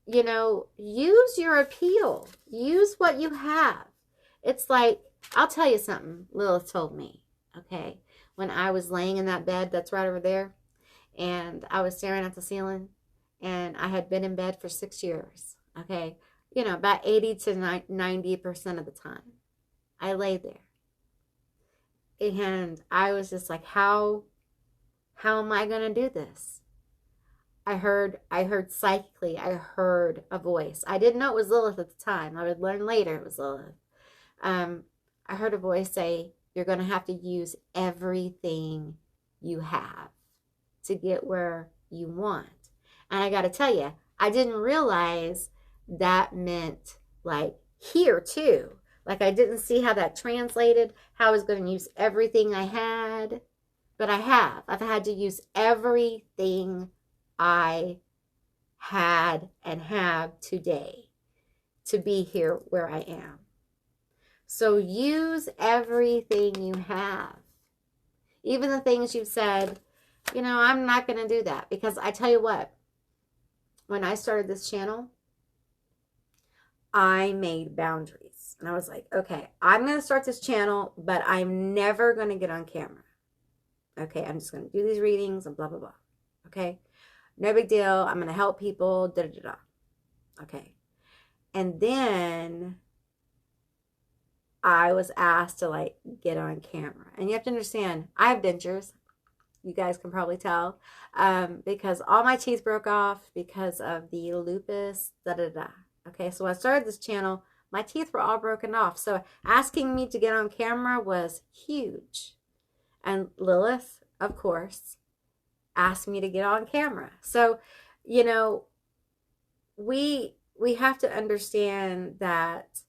you know, use your appeal. Use what you have. It's like, I'll tell you something Lilith told me, okay? When I was laying in that bed that's right over there, and I was staring at the ceiling, and I had been in bed for 6 years, okay? You know, about 80 to 90% of the time, I lay there. And I was just like, how am I going to do this? I heard psychically, I heard a voice. I didn't know it was Lilith at the time. I would learn later it was Lilith. I heard a voice say, you're going to have to use everything you have to get where you want. And I got to tell you, I didn't realize that meant like here too. Like I didn't see how that translated, how I was going to use everything I had. But I have. I've had to use everything I had and have today to be here where I am. So use everything you have. Even the things you've said, you know, I'm not going to do that. Because I tell you what, when I started this channel, I made boundaries. And I was like, okay, I'm going to start this channel, but I'm never going to get on camera. Okay, I'm just going to do these readings and blah, blah, blah. Okay. No big deal. I'm going to help people. Da, da, da, da. Okay. And then I was asked to like get on camera. And you have to understand, I have dentures. You guys can probably tell. Because all my teeth broke off because of the lupus. Da, da, da. Okay. So when I started this channel, my teeth were all broken off. So asking me to get on camera was huge. And Lilith, of course, asked me to get on camera. So, you know, we have to understand that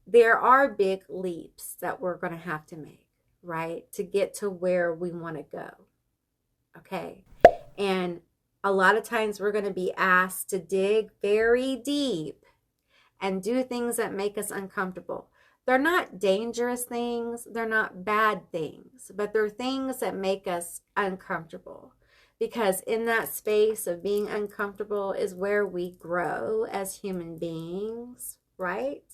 there are big leaps that we're going to have to make, right? To get to where we want to go. Okay. And a lot of times we're going to be asked to dig very deep and do things that make us uncomfortable. They're not dangerous things. They're not bad things, but they're things that make us uncomfortable. Because in that space of being uncomfortable is where we grow as human beings, right?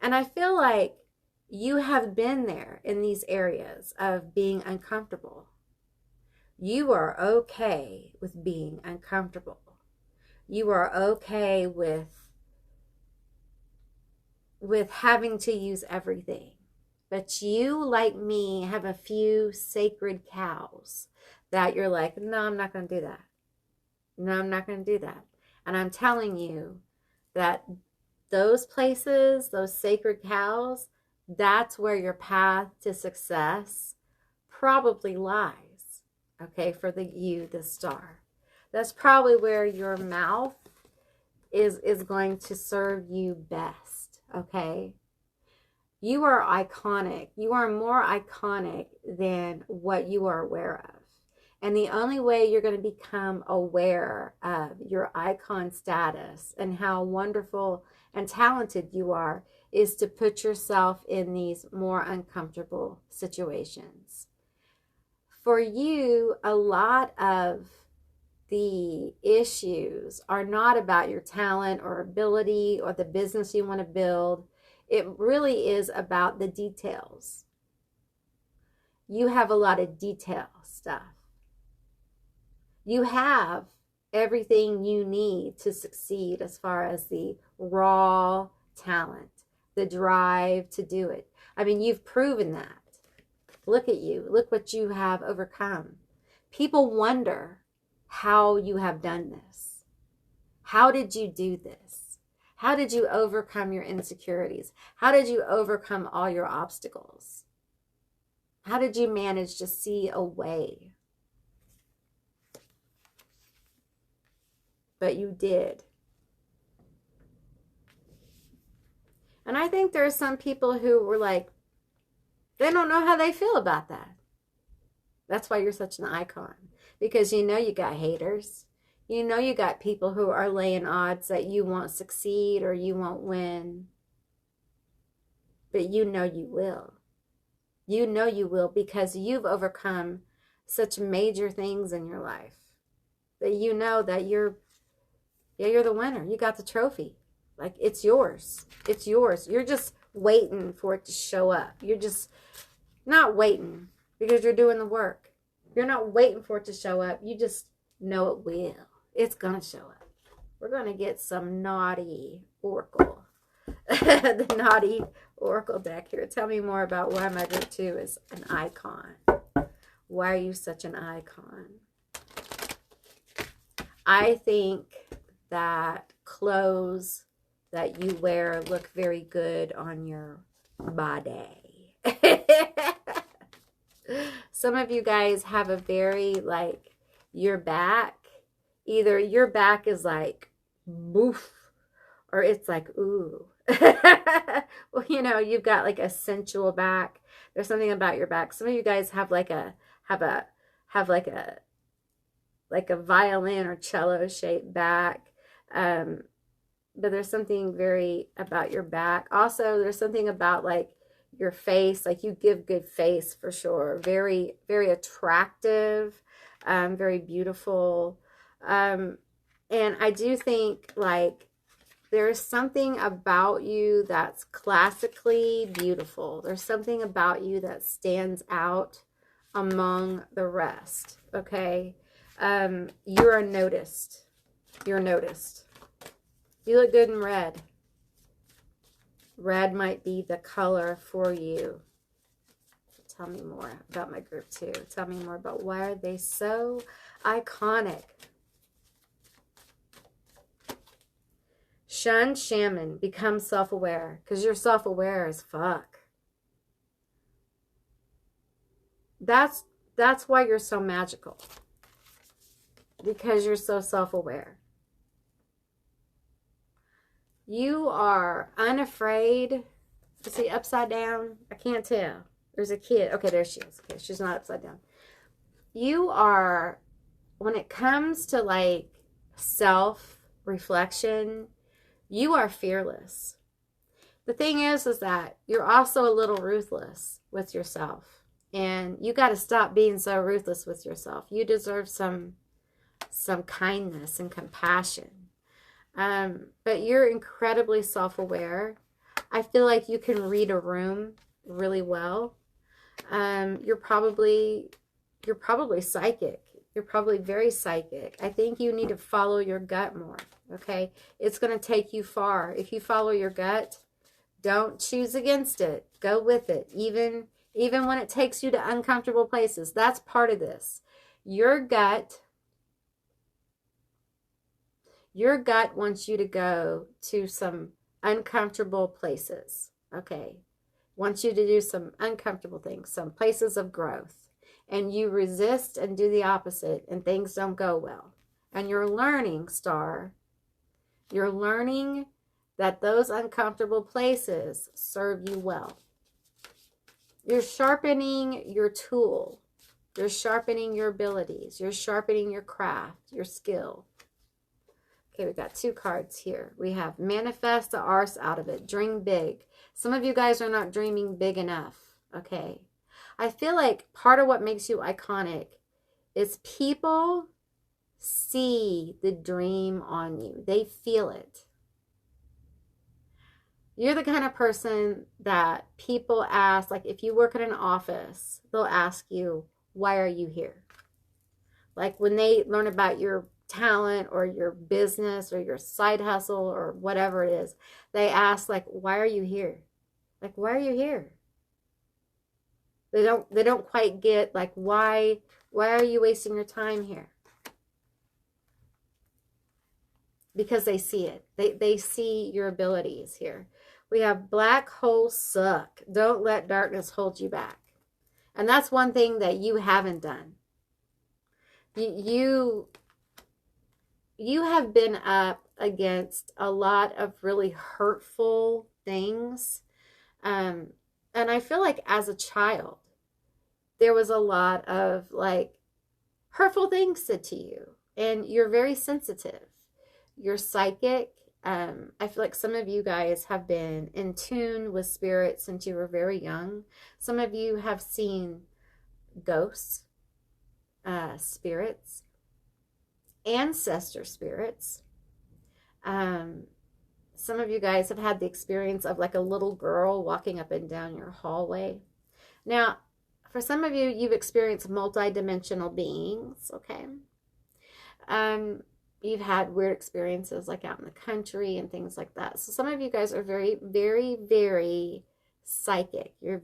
And I feel like you have been there in these areas of being uncomfortable. You are okay with being uncomfortable. You are okay with having to use everything. But you, like me, have a few sacred cows that you're like, no, I'm not going to do that. No, I'm not going to do that. And I'm telling you that those places, those sacred cows, that's where your path to success probably lies. Okay, for the star. That's probably where your mouth is going to serve you best. Okay. You are iconic. You are more iconic than what you are aware of. And the only way you're going to become aware of your icon status and how wonderful and talented you are is to put yourself in these more uncomfortable situations. For you, a lot of the issues are not about your talent or ability or the business you want to build. It really is about the details. You have a lot of detail stuff. You have everything you need to succeed as far as the raw talent, the drive to do it. I mean, you've proven that. Look at you. Look what you have overcome. People wonder how you have done this. How did you do this? How did you overcome your insecurities? How did you overcome all your obstacles? How did you manage to see a way? But you did. And I think there are some people who were like, they don't know how they feel about that. That's why you're such an icon. Because you know you got haters. You know you got people who are laying odds that you won't succeed or you won't win. But you know you will. You know you will because you've overcome such major things in your life. That you know that you're the winner. You got the trophy. Like, it's yours. It's yours. You're just waiting for it to show up. You're just not waiting because you're doing the work. You're not waiting for it to show up. You just know it will. It's going to show up. We're going to get some naughty oracle. The naughty oracle deck here. Tell me more about why Mother 2 is an icon. Why are you such an icon? I think that clothes that you wear look very good on your body. Some of you guys have a very, like, your back, either your back is like, boof, or it's like, ooh. Well, you know, you've got like a sensual back. There's something about your back. Some of you guys have like a violin or cello shaped back. But there's something very about your back. Also, there's something about like your face, like you give good face for sure. Very, very attractive, very beautiful. And I do think like there's something about you that's classically beautiful. There's something about you that stands out among the rest, okay? You are noticed. You're noticed. You look good in red. Red might be the color for you. Tell me more about my group too. Tell me more about why are they so iconic. Shun shaman, become self-aware, because you're self-aware as fuck. That's why you're so magical, because you're so self-aware. You are unafraid. Is he upside down? I can't tell. There's a kid. Okay, there she is. Okay, she's not upside down. You are, when it comes to like self-reflection, you are fearless. The thing is that you're also a little ruthless with yourself. And you got to stop being so ruthless with yourself. You deserve some kindness and compassion. But you're incredibly self-aware. I feel like you can read a room really well. You're probably psychic. You're probably very psychic. I think you need to follow your gut more, okay? It's going to take you far. If you follow your gut, don't choose against it. Go with it, even when it takes you to uncomfortable places. That's part of this. Your gut wants you to go to some uncomfortable places, okay? Wants you to do some uncomfortable things, some places of growth. And you resist and do the opposite, and things don't go well. And you're learning, Star. You're learning that those uncomfortable places serve you well. You're sharpening your tool. You're sharpening your abilities. You're sharpening your craft, your skill. Okay, we got 2 cards here. We have manifest the arse out of it. Dream big. Some of you guys are not dreaming big enough, okay? I feel like part of what makes you iconic is people see the dream on you. They feel it. You're the kind of person that people ask, like if you work in an office, they'll ask you, why are you here? Like when they learn about your talent or your business or your side hustle or whatever it is, they ask like, why are you here? Like, why are you here? They don't quite get like why are you wasting your time here? Because they see it. They see your abilities here. We have black holes suck. Don't let darkness hold you back. And that's one thing that you haven't done. You have been up against a lot of really hurtful things. And I feel like as a child, there was a lot of like hurtful things said to you. And you're very sensitive. You're psychic. I feel like some of you guys have been in tune with spirits since you were very young. Some of you have seen ghosts, spirits, ancestor spirits. Some of you guys have had the experience of like a little girl walking up and down your hallway. Now, for some of you, you've experienced multi-dimensional beings, okay? You've had weird experiences like out in the country and things like that. So some of you guys are very, very, very psychic. Your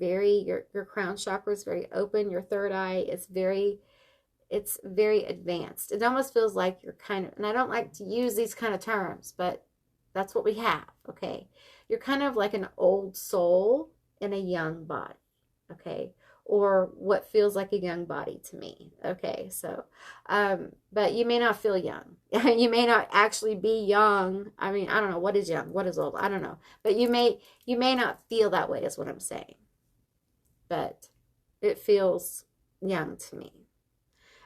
crown chakra is very open. Your third eye is very advanced. It almost feels like you're kind of, and I don't like to use these kind of terms, but that's what we have, okay? You're kind of like an old soul in a young body, okay? Or what feels like a young body to me, okay? So, but you may not feel young. You may not actually be young. I mean, I don't know. What is young? What is old? I don't know. But you may not feel that way is what I'm saying. But it feels young to me.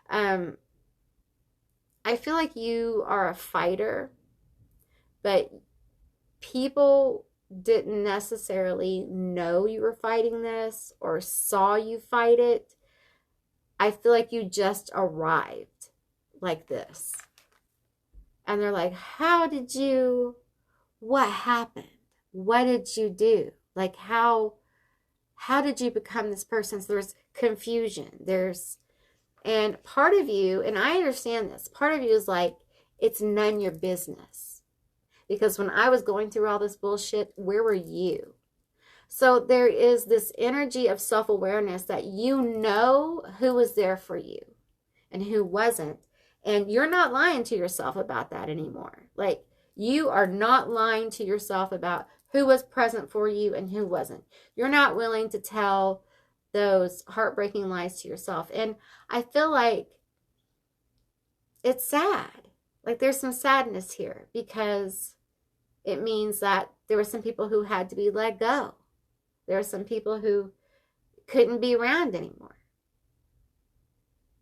I feel like you are a fighter, but people didn't necessarily know you were fighting this or saw you fight it. I feel like you just arrived like this. And they're like, what happened? What did you do? Like, how did you become this person? So there's confusion. And part of you, and I understand this, part of you is like, it's none your business. Because when I was going through all this bullshit, where were you? So there is this energy of self-awareness that you know who was there for you and who wasn't. And you're not lying to yourself about that anymore. Like, you are not lying to yourself about who was present for you and who wasn't. You're not willing to tell those heartbreaking lies to yourself. And I feel like it's sad. Like, there's some sadness here because it means that there were some people who had to be let go. There are some people who couldn't be around anymore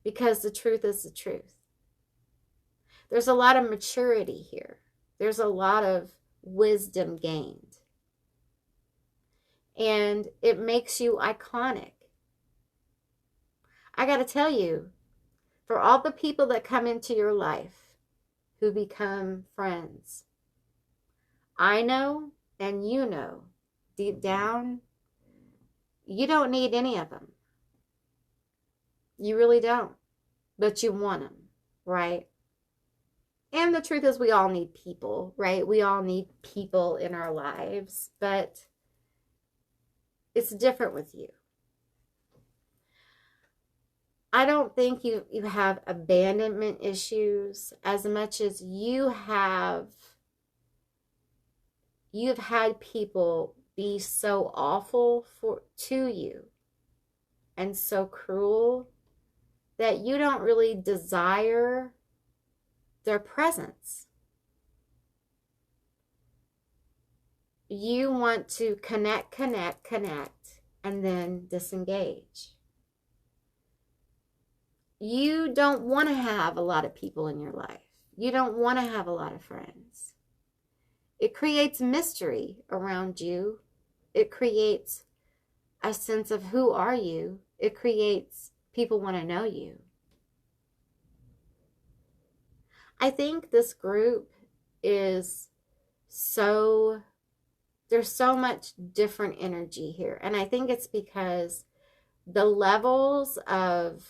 because the truth is the truth. There's a lot of maturity here. There's a lot of wisdom gained. And it makes you iconic. I got to tell you, for all the people that come into your life who become friends, I know and you know deep down, you don't need any of them. You really don't. But you want them, right? And the truth is we all need people, right? We all need people in our lives, but it's different with you. I don't think you have abandonment issues as much as you've had people be so awful to you and so cruel that you don't really desire their presence. You want to connect, and then disengage. You don't want to have a lot of people in your life. You don't want to have a lot of friends. It creates mystery around you. It creates a sense of who are you. It creates people want to know you. I think this group is there's so much different energy here. And I think it's because the levels of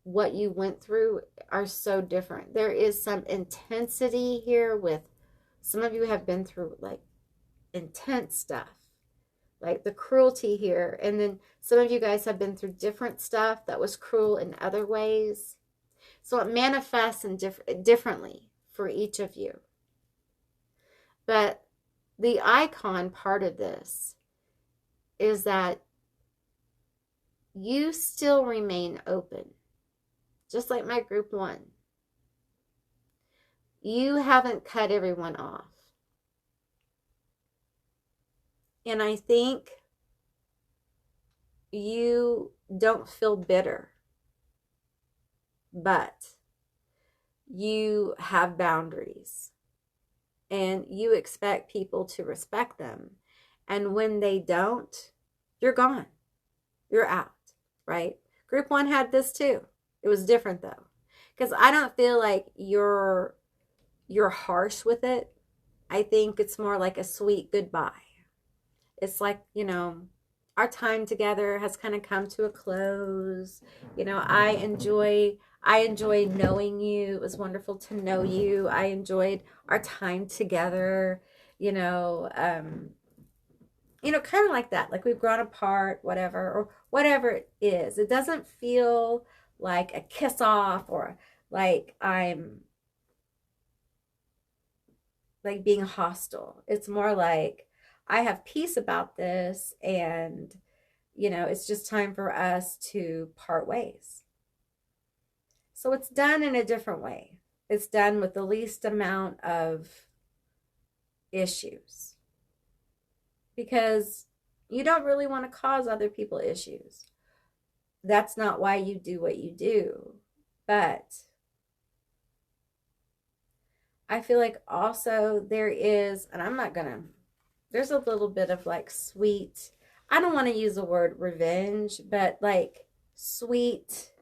what you went through are so different. There is some intensity here with some of you have been through like intense stuff, like the cruelty here. And then some of you guys have been through different stuff that was cruel in other ways. So it manifests in differently for each of you. But the icon part of this is that you still remain open. Just like my group 1. You haven't cut everyone off. And I think you don't feel bitter. But you have boundaries. And you expect people to respect them. And when they don't, you're gone. You're out, right? Group 1 had this too. It was different though. Because I don't feel like you're harsh with it. I think it's more like a sweet goodbye. It's like, our time together has kind of come to a close. I enjoy knowing you. It was wonderful to know you. I enjoyed our time together, kind of like that. Like we've grown apart, whatever, or whatever it is. It doesn't feel like a kiss off or like I'm like being hostile. It's more like I have peace about this and, it's just time for us to part ways. So it's done in a different way. It's done with the least amount of issues. Because you don't really want to cause other people issues. That's not why you do what you do. But I feel like also there is, and there's a little bit of like sweet, I don't want to use the word revenge, but like sweet,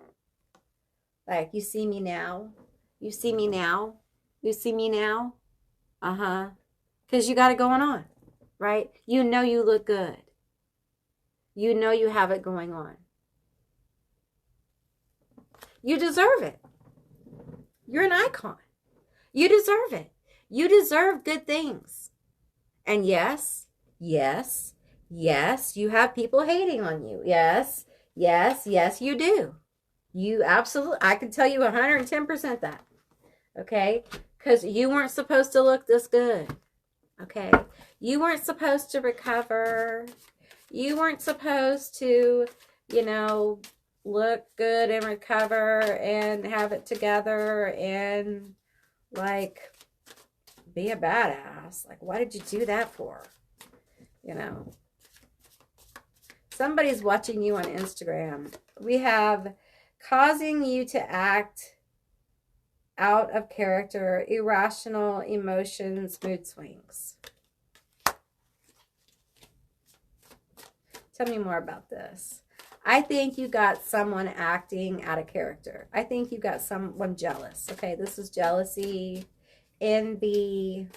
like you see me now. You see me now. You see me now. Because you got it going on, right? You know you look good. You know you have it going on. You deserve it. You're an icon. You deserve it. You deserve good things. And yes, yes, yes, you have people hating on you. Yes, yes, yes, you do. You absolutely, I can tell you 110% that. Okay? Because you weren't supposed to look this good. Okay? You weren't supposed to recover. You weren't supposed to, you know, look good and recover and have it together and, like, be a badass. Like, why did you do that for? You know? Somebody's watching you on Instagram. We have causing you to act out of character, irrational emotions, mood swings. Tell me more about this. I think you got someone acting out of character. I think you got someone jealous. Okay, this is jealousy, envy.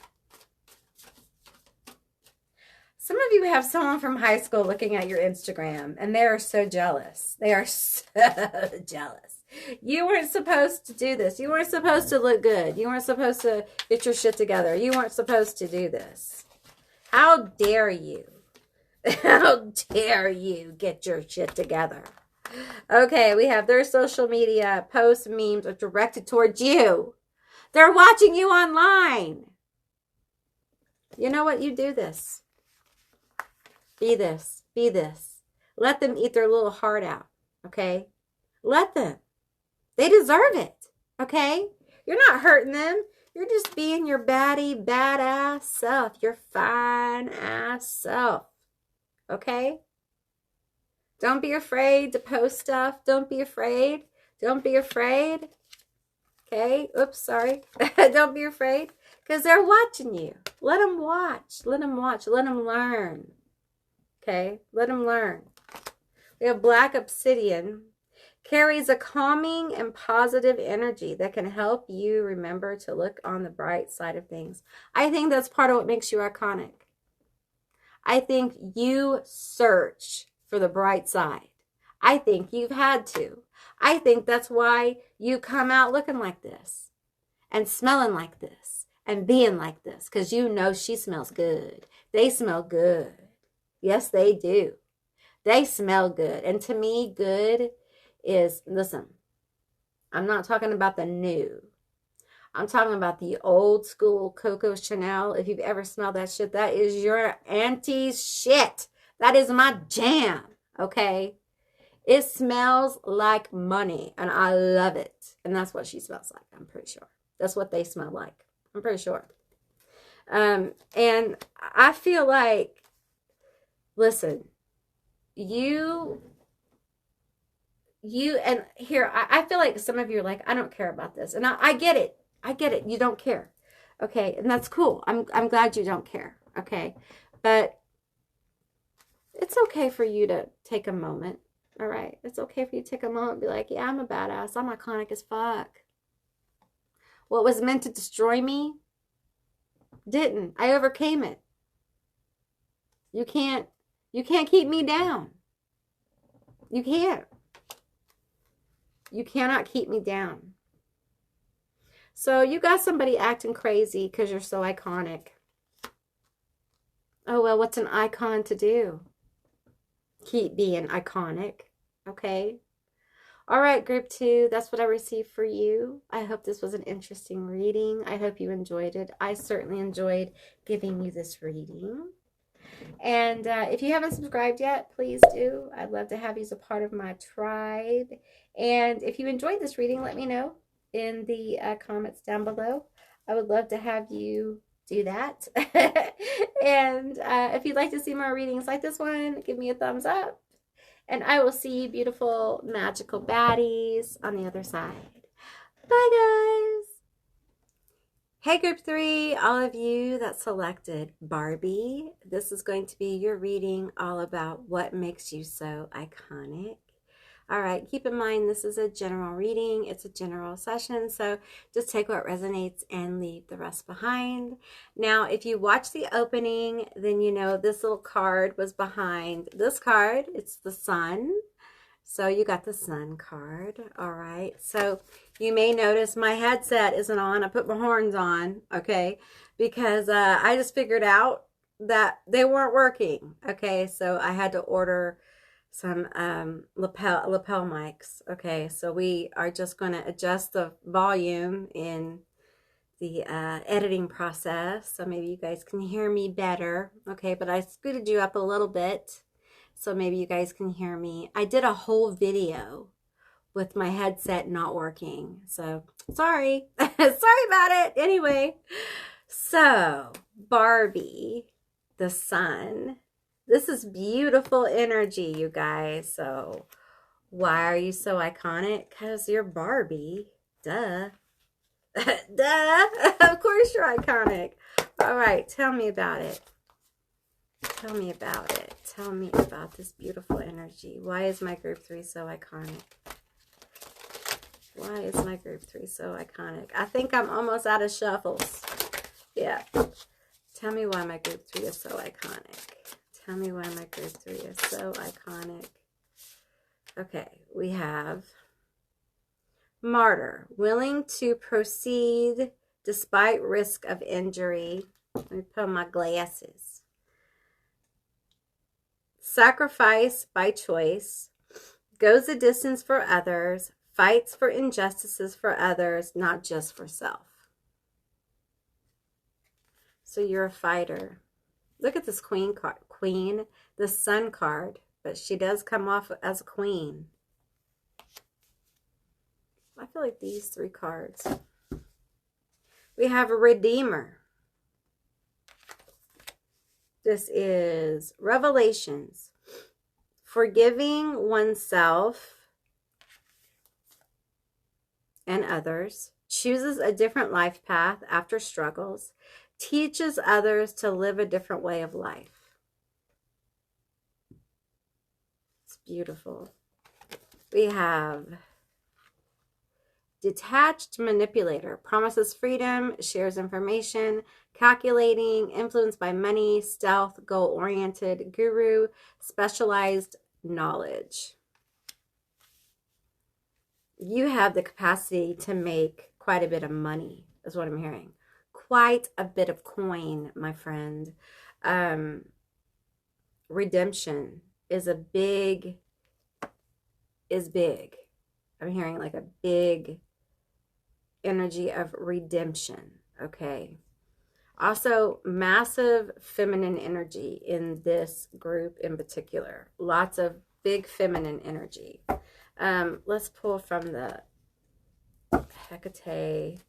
Some of you have someone from high school looking at your Instagram, and they are so jealous. They are so jealous. You weren't supposed to do this. You weren't supposed to look good. You weren't supposed to get your shit together. You weren't supposed to do this. How dare you? How dare you get your shit together? Okay, we have their social media posts, memes are directed towards you. They're watching you online. You know what? You do this. Be this. Be this. Let them eat their little heart out. Okay? Let them. They deserve it. Okay? You're not hurting them. You're just being your baddie, badass self. Your fine ass self. Okay? Don't be afraid to post stuff. Don't be afraid. Don't be afraid. Okay? Oops, sorry. Don't be afraid. Because they're watching you. Let them watch. Let them watch. Let them learn. Okay? Let them learn. We have black obsidian. Carries a calming and positive energy that can help you remember to look on the bright side of things. I think that's part of what makes you iconic. I think you search for the bright side. I think you've had to. I think that's why you come out looking like this and smelling like this and being like this, because you know she smells good. They smell good. Yes, they do. They smell good. And to me, good is, listen, I'm not talking about the new. I'm talking about the old school Coco Chanel. If you've ever smelled that shit, that is your auntie's shit. That is my jam, okay? It smells like money, and I love it. And that's what she smells like, I'm pretty sure. That's what they smell like. I'm pretty sure. And I feel like, listen, you and here, I feel like some of you are like, I don't care about this. And I get it. I get it. You don't care. Okay. And that's cool. I'm glad you don't care. Okay. But it's okay for you to take a moment. All right. It's okay for you to take a moment and be like, yeah, I'm a badass. I'm iconic as fuck. What was meant to destroy me didn't. I overcame it. You can't keep me down. You can't. You cannot keep me down. So you got somebody acting crazy because you're so iconic. Oh, well, what's an icon to do? Keep being iconic. Okay? All right, group 2, that's what I received for you. I hope this was an interesting reading. I hope you enjoyed it. I certainly enjoyed giving you this reading. And if you haven't subscribed yet, please do. I'd love to have you as a part of my tribe. And if you enjoyed this reading, let me know in the comments down below. I would love to have you do that. And if you'd like to see more readings like this one, give me a thumbs up. And I will see you beautiful, magical baddies on the other side. Bye, guys. Hey, group 3, all of you that selected Barbie. This is going to be your reading all about what makes you so iconic. All right, keep in mind this is a general reading. It's a general session, so just take what resonates and leave the rest behind. Now, if you watch the opening, then you know this little card was behind this card. It's the sun. So you got the Sun card. All right. So you may notice my headset isn't on. I put my horns on, okay, because I just figured out that they weren't working. Okay, so I had to order some lapel mics. Okay, so we are just going to adjust the volume in the editing process, so maybe you guys can hear me better. Okay, but I scooted you up a little bit so maybe you guys can hear me. I did a whole video with my headset not working, so sorry. Sorry about it. Anyway, so Barbie, the sun. This is beautiful energy, you guys. So why are you so iconic? Because you're Barbie. Duh. Duh. Of course you're iconic. All right, tell me about it. Tell me about it. Tell me about this beautiful energy. Why is my group 3 so iconic? Why is my group 3 so iconic? I think I'm almost out of shuffles. Yeah. Tell me why my group 3 is so iconic. Tell me why my group 3 is so iconic. Okay, we have martyr, willing to proceed despite risk of injury. Let me put on my glasses. Sacrifice by choice, goes the distance for others, fights for injustices for others, not just for self. So you're a fighter. Look at this queen card. Queen, the sun card, but she does come off as a queen. I feel like these 3 cards. We have a redeemer. This is Revelations. Forgiving oneself and others, chooses a different life path after struggles, teaches others to live a different way of life. It's beautiful. We have detached manipulator, promises freedom, shares information, calculating, influenced by money, stealth, goal-oriented, guru, specialized knowledge. You have the capacity to make quite a bit of money, is what I'm hearing. Quite a bit of coin, my friend. Redemption is big. I'm hearing like a big energy of redemption, okay? Also, massive feminine energy in this group in particular. Lots of big feminine energy. Let's pull from the Hecate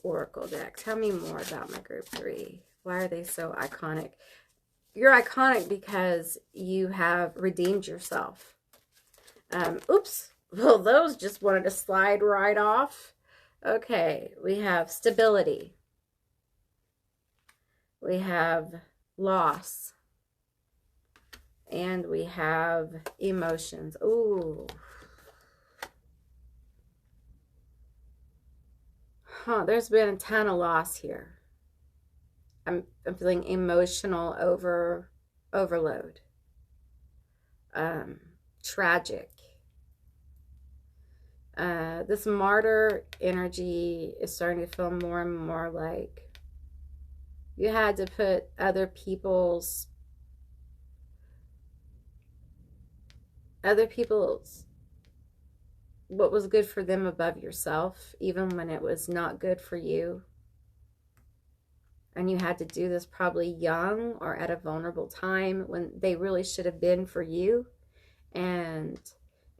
Oracle deck. Tell me more about my group 3. Why are they so iconic? You're iconic because you have redeemed yourself. Oops. Well, those just wanted to slide right off. Okay, we have stability. We have loss. And we have emotions. Ooh. There's been a ton of loss here. I'm feeling emotional overload. Tragic. This martyr energy is starting to feel more and more like you had to put other people's what was good for them above yourself, even when it was not good for you. And you had to do this probably young or at a vulnerable time when they really should have been for you. And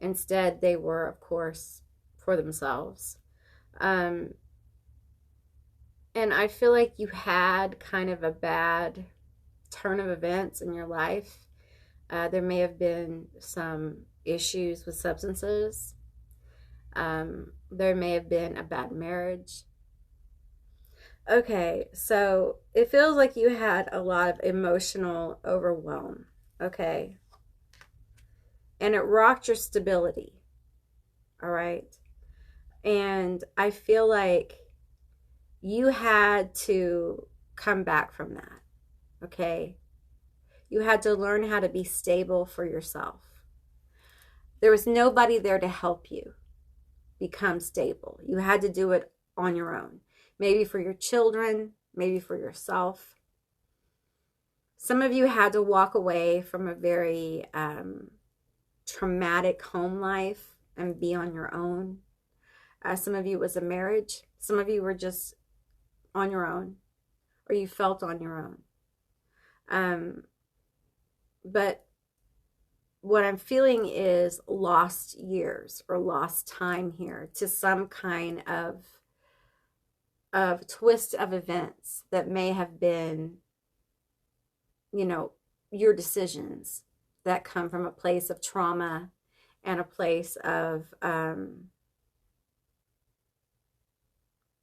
instead they were, of course, for themselves. And I feel like you had kind of a bad turn of events in your life. There may have been some issues with substances. There may have been a bad marriage. Okay, so it feels like you had a lot of emotional overwhelm. Okay. And it rocked your stability. All right. And I feel like you had to come back from that. Okay. You had to learn how to be stable for yourself. There was nobody there to help you become stable. You had to do it on your own. Maybe for your children, maybe for yourself. Some of you had to walk away from a very traumatic home life and be on your own. Some of you it was a marriage. Some of you were just on your own, or you felt on your own. But what I'm feeling is lost years or lost time here to some kind of twist of events that may have been, you know, your decisions that come from a place of trauma and a place of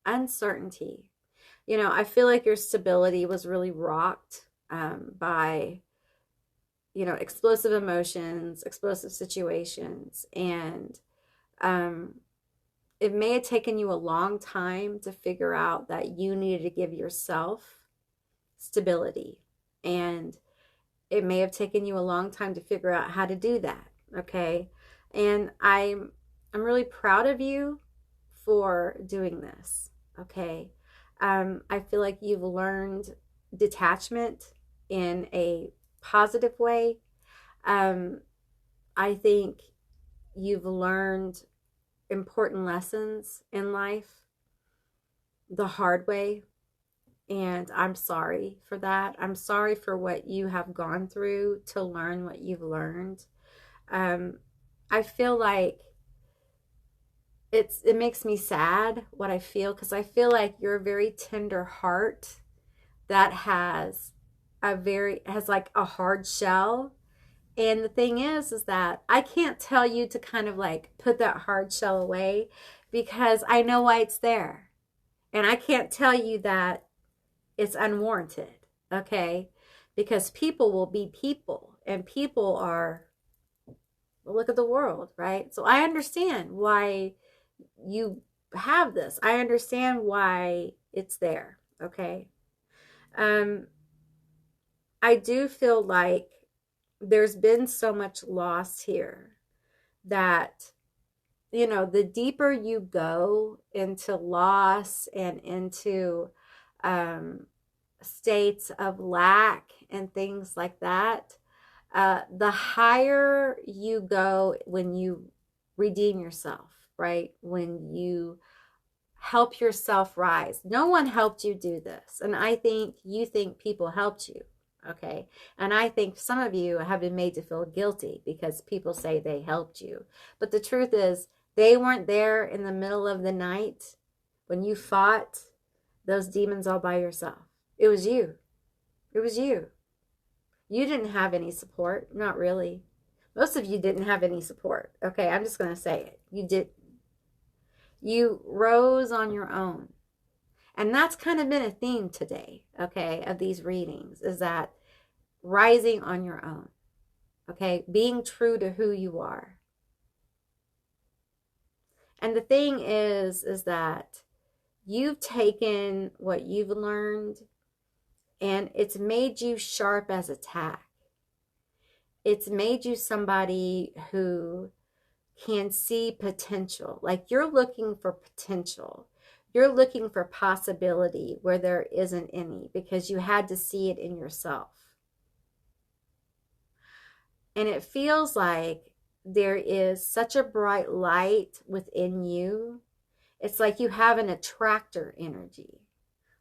uncertainty. You know, I feel like your stability was really rocked by, you know, explosive emotions, explosive situations. And it may have taken you a long time to figure out that you needed to give yourself stability. And it may have taken you a long time to figure out how to do that. Okay. And I'm really proud of you for doing this. Okay. I feel like you've learned detachment in a positive way. I think you've learned important lessons in life the hard way. And I'm sorry for that. I'm sorry for what you have gone through to learn what you've learned. I feel like it makes me sad what I feel, because I feel like you're a very tender heart that has like a hard shell. And the thing is that I can't tell you to kind of like put that hard shell away, because I know why it's there. And I can't tell you that it's unwarranted, okay? Because people will be people, and people are, well, look at the world, right? So I understand why you have this. I understand why it's there, okay? I do feel like there's been so much loss here that, you know, the deeper you go into loss and into states of lack and things like that, the higher you go when you redeem yourself, right? When you help yourself rise. No one helped you do this. And I think you think people helped you. Okay. And I think some of you have been made to feel guilty because people say they helped you. But the truth is, they weren't there in the middle of the night when you fought those demons all by yourself. It was you. It was you. You didn't have any support. Not really. Most of you didn't have any support. Okay. I'm just going to say it. You did. You rose on your own. And that's kind of been a theme today, okay, of these readings, is that rising on your own, okay, being true to who you are. And the thing is that you've taken what you've learned and it's made you sharp as a tack. It's made you somebody who can see potential. Like, you're looking for potential. You're looking for possibility where there isn't any, because you had to see it in yourself. And it feels like there is such a bright light within you. It's like you have an attractor energy.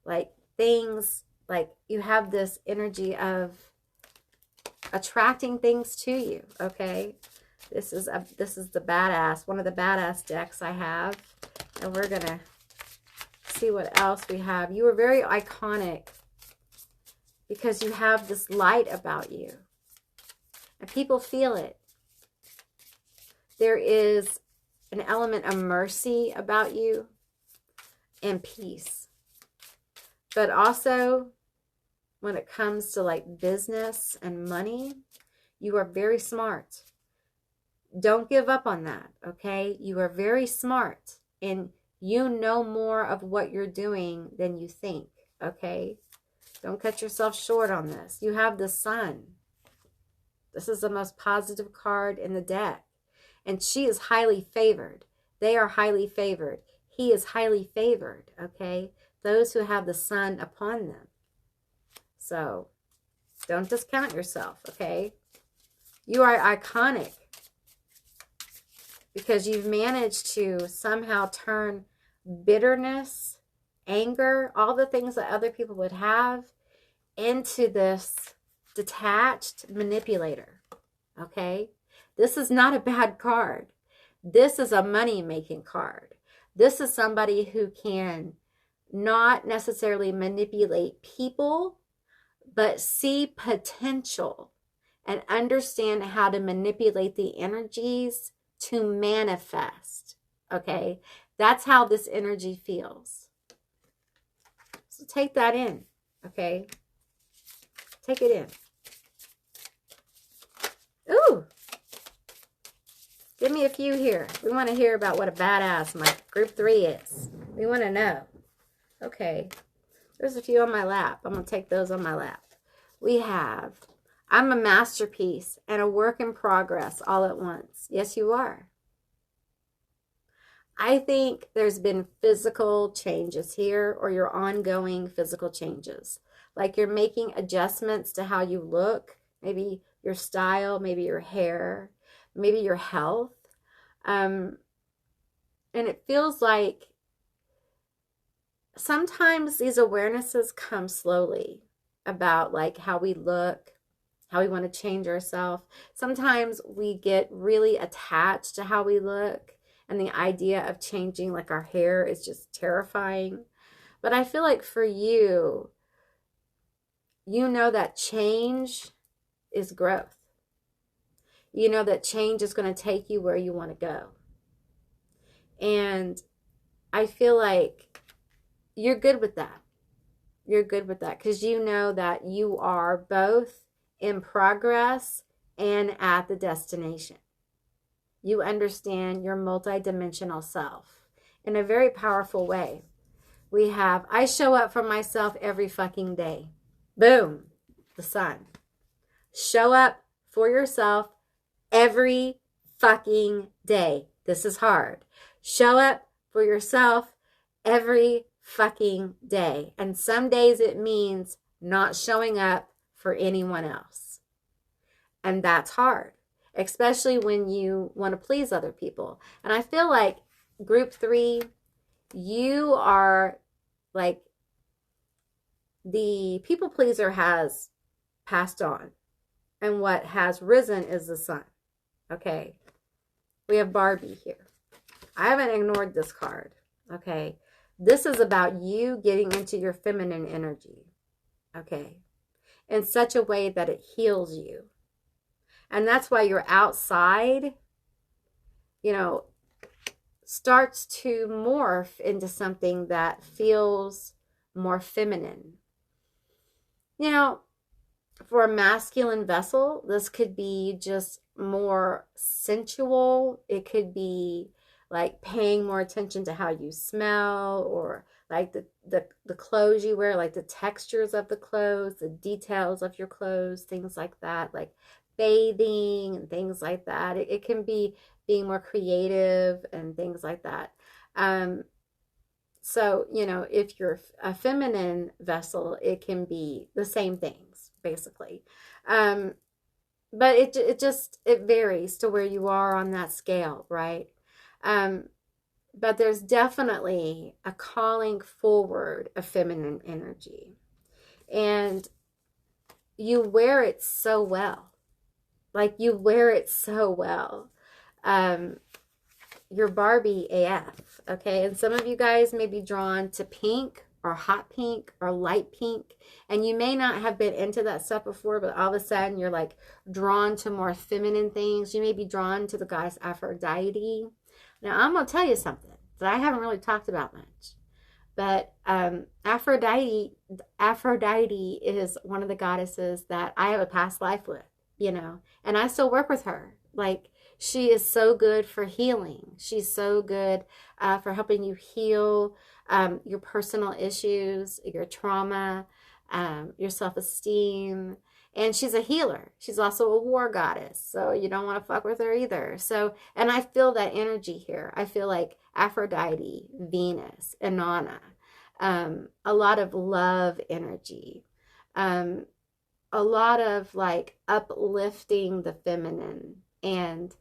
Like things, like you have this energy of attracting things to you, okay? This is the badass, one of the badass decks I have. And we're going to see what else we have. You are very iconic because you have this light about you. And people feel it. There is an element of mercy about you and peace. But also, when it comes to like business and money, you are very smart. Don't give up on that, okay? You are very smart and you know more of what you're doing than you think, okay? Don't cut yourself short on this. You have the Sun. This is the most positive card in the deck. And she is highly favored. They are highly favored. He is highly favored, okay? Those who have the sun upon them. So don't discount yourself, okay? You are iconic because you've managed to somehow turn bitterness, anger, all the things that other people would have into this detached manipulator, okay? This is not a bad card. This is a money-making card. This is somebody who can not necessarily manipulate people, but see potential and understand how to manipulate the energies to manifest, okay? That's how this energy feels. So take that in, okay? Take it in. Ooh. Give me a few here. We want to hear about what a badass my group 3 is. We want to know. Okay. There's a few on my lap. I'm going to take those on my lap. We have, I'm a masterpiece and a work in progress all at once. Yes, you are. I think there's been physical changes here, or your ongoing physical changes. Like you're making adjustments to how you look, maybe your style, maybe your hair, maybe your health. And it feels like sometimes these awarenesses come slowly about like how we look, how we want to change ourselves. Sometimes we get really attached to how we look, and the idea of changing like our hair is just terrifying. But I feel like for you, you know that change is growth. You know that change is going to take you where you want to go. And I feel like you're good with that. You're good with that because you know that you are both in progress and at the destination. You understand your multidimensional self in a very powerful way. We have, I show up for myself every fucking day. Boom, the sun. Show up for yourself every fucking day. This is hard. Show up for yourself every fucking day. And some days it means not showing up for anyone else. And that's hard, especially when you want to please other people. And I feel like group 3, you are like the people pleaser has passed on. And what has risen is the sun. Okay. We have Barbie here. I haven't ignored this card. Okay. This is about you getting into your feminine energy. Okay. In such a way that it heals you. And that's why your outside, you know, starts to morph into something that feels more feminine. You know, for a masculine vessel, this could be just more sensual. It could be like paying more attention to how you smell, or like the clothes you wear, like the textures of the clothes, the details of your clothes, things like that, like bathing and things like that. It can be being more creative and things like that. So, you know, if you're a feminine vessel, it can be the same things, basically. But it varies to where you are on that scale, right? But there's definitely a calling forward of feminine energy. And you wear it so well. Like, you wear it so well. You're Barbie AF, okay? And some of you guys may be drawn to pink or hot pink or light pink. And you may not have been into that stuff before, but all of a sudden you're like drawn to more feminine things. You may be drawn to the goddess Aphrodite. Now, I'm going to tell you something that I haven't really talked about much. But Aphrodite is one of the goddesses that I have a past life with, you know. And I still work with her. Like, she is so good for healing. She's so good for helping you heal your personal issues, your trauma. your self-esteem. And she's a healer. She's also a war goddess. So you don't want to fuck with her either. So, and I feel that energy here. I feel like Aphrodite, Venus, Inanna, a lot of love energy, a lot of like uplifting the feminine, and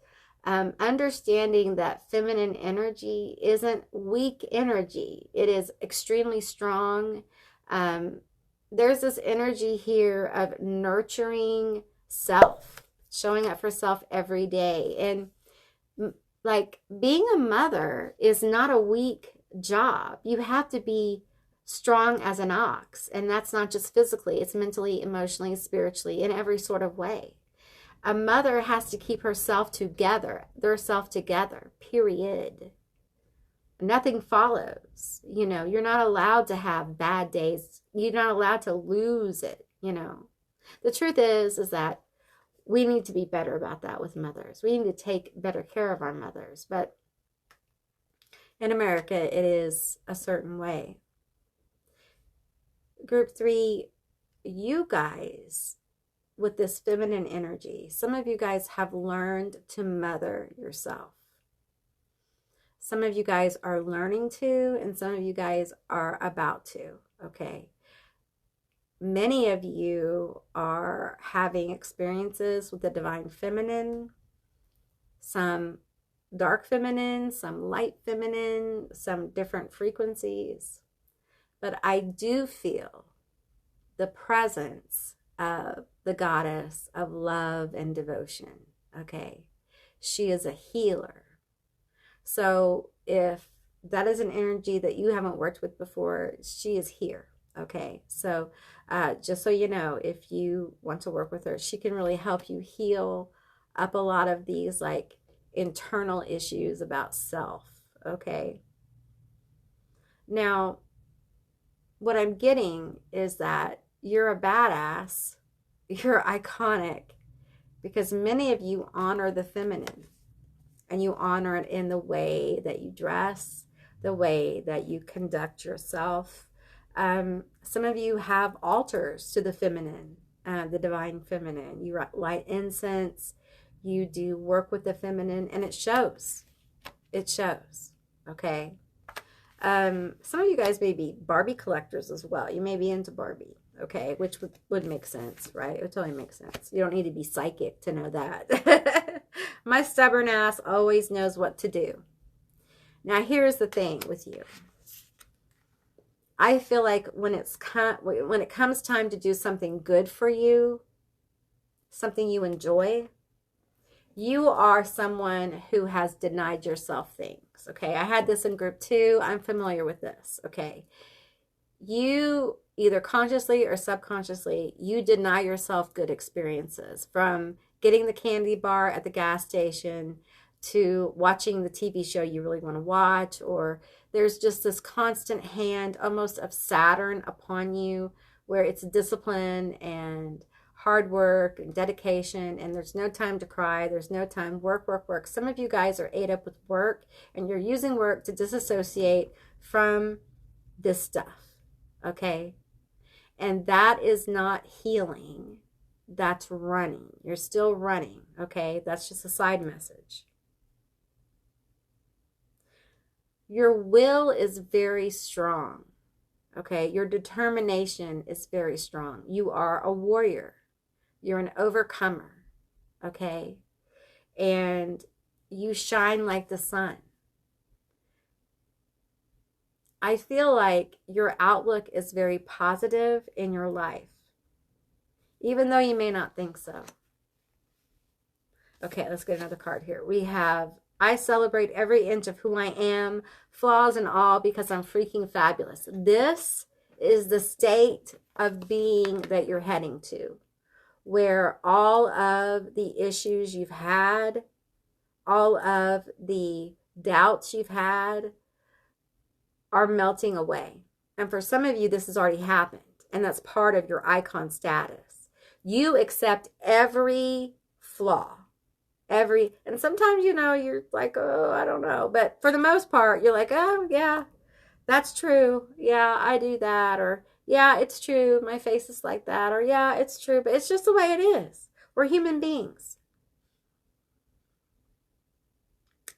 understanding that feminine energy isn't weak energy. It is extremely strong. There's this energy here of nurturing self, showing up for self every day. And like being a mother is not a weak job. You have to be strong as an ox. And that's not just physically, it's mentally, emotionally, spiritually, in every sort of way. A mother has to keep herself together, their self together, period. Nothing follows. You know, you're not allowed to have bad days. You're not allowed to lose it, you know. The truth is that we need to be better about that with mothers. We need to take better care of our mothers. But in America, it is a certain way. Group 3, you guys with this feminine energy, some of you guys have learned to mother yourself. Some of you guys are learning to, and some of you guys are about to, okay? Many of you are having experiences with the divine feminine, some dark feminine, some light feminine, some different frequencies. But I do feel the presence of the goddess of love and devotion, okay? She is a healer. So if that is an energy that you haven't worked with before, she is here, okay? So just so you know, if you want to work with her, she can really help you heal up a lot of these like internal issues about self, okay? Now, what I'm getting is that you're a badass, you're iconic, because many of you honor the feminine. And you honor it in the way that you dress, the way that you conduct yourself. Some of you have altars to the feminine, the divine feminine. You light incense, you do work with the feminine, and it shows. It shows, okay? Some of you guys may be Barbie collectors as well. You may be into Barbie, okay? Which would make sense, right? It would totally make sense. You don't need to be psychic to know that. My stubborn ass always knows what to do. Now, here's the thing with you. I feel like when it comes time to do something good for you, something you enjoy, you are someone who has denied yourself things, okay? I had this in group 2. I'm familiar with this, okay? You either consciously or subconsciously, you deny yourself good experiences, from getting the candy bar at the gas station to watching the TV show you really want to watch, or there's just this constant hand almost of Saturn upon you where it's discipline and hard work and dedication, and there's no time to cry, there's no time, work, work, work. Some of you guys are ate up with work, and you're using work to disassociate from this stuff, okay? And that is not healing. That's running. You're still running, okay? That's just a side message. Your will is very strong, okay? Your determination is very strong. You are a warrior. You're an overcomer, okay? And you shine like the sun. I feel like your outlook is very positive in your life, even though you may not think so. Okay, let's get another card here. We have, I celebrate every inch of who I am, flaws and all, because I'm freaking fabulous. This is the state of being that you're heading to, where all of the issues you've had, all of the doubts you've had are melting away. And for some of you, this has already happened, and that's part of your icon status. You accept every flaw, and sometimes, you know, you're like, oh, I don't know. But for the most part, you're like, oh, yeah, that's true. Yeah, I do that. Or, Yeah, it's true. My face is like that. Or yeah, it's true. But it's just the way it is. We're human beings.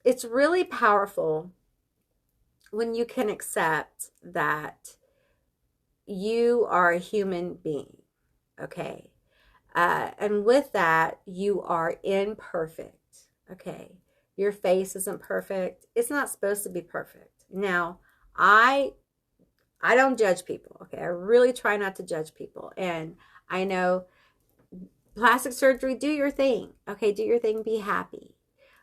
It's really powerful when you can accept that you are a human being. Okay. And with that, you are imperfect. Okay. Your face isn't perfect. It's not supposed to be perfect. Now, I don't judge people. Okay. I really try not to judge people. And I know plastic surgery, do your thing. Okay. Do your thing. Be happy.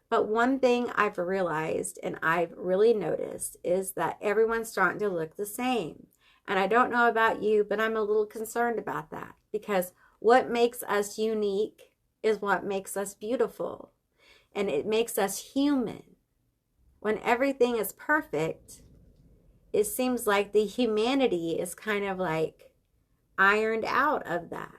But one thing I've realized and I've really noticed is that everyone's starting to look the same. And I don't know about you, but I'm a little concerned about that because what makes us unique is what makes us beautiful. And it makes us human. When everything is perfect, it seems like the humanity is kind of like ironed out of that.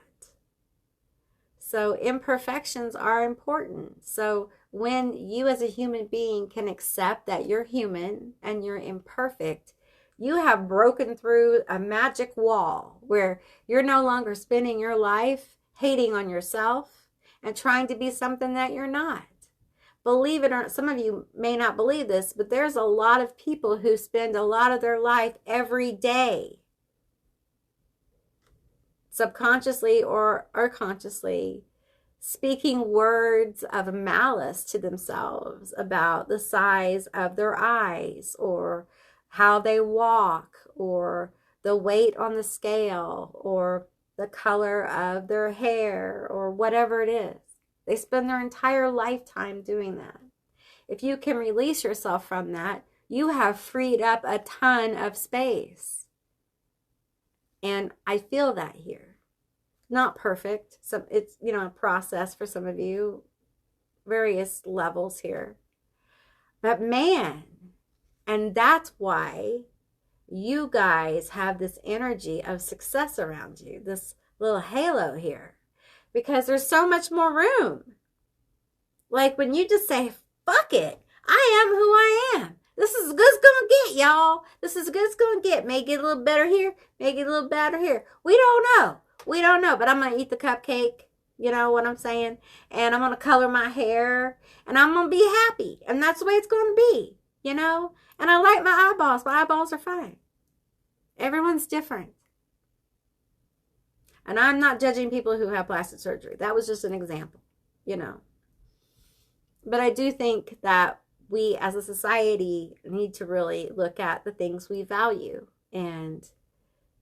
So imperfections are important. So when you as a human being can accept that you're human and you're imperfect, you have broken through a magic wall where you're no longer spending your life hating on yourself and trying to be something that you're not. Believe it or not, some of you may not believe this, but there's a lot of people who spend a lot of their life every day, subconsciously or consciously, speaking words of malice to themselves about the size of their eyes or how they walk or the weight on the scale or the color of their hair or whatever it is. They spend their entire lifetime doing that. If you can release yourself from that, you have freed up a ton of space. And I feel that here. Not perfect. So it's, a process for some of you, various levels here. But man, and that's why you guys have this energy of success around you, this little halo here, because there's so much more room. Like when you just say, fuck it, I am who I am. This is as good as gonna get, y'all. This is as good as gonna get. May get a little better here, may get a little better here. We don't know. We don't know, but I'm going to eat the cupcake. You know what I'm saying? And I'm going to color my hair. And I'm going to be happy. And that's the way it's going to be. And I like my eyeballs. My eyeballs are fine. Everyone's different. And I'm not judging people who have plastic surgery. That was just an example. But I do think that we as a society need to really look at the things we value. And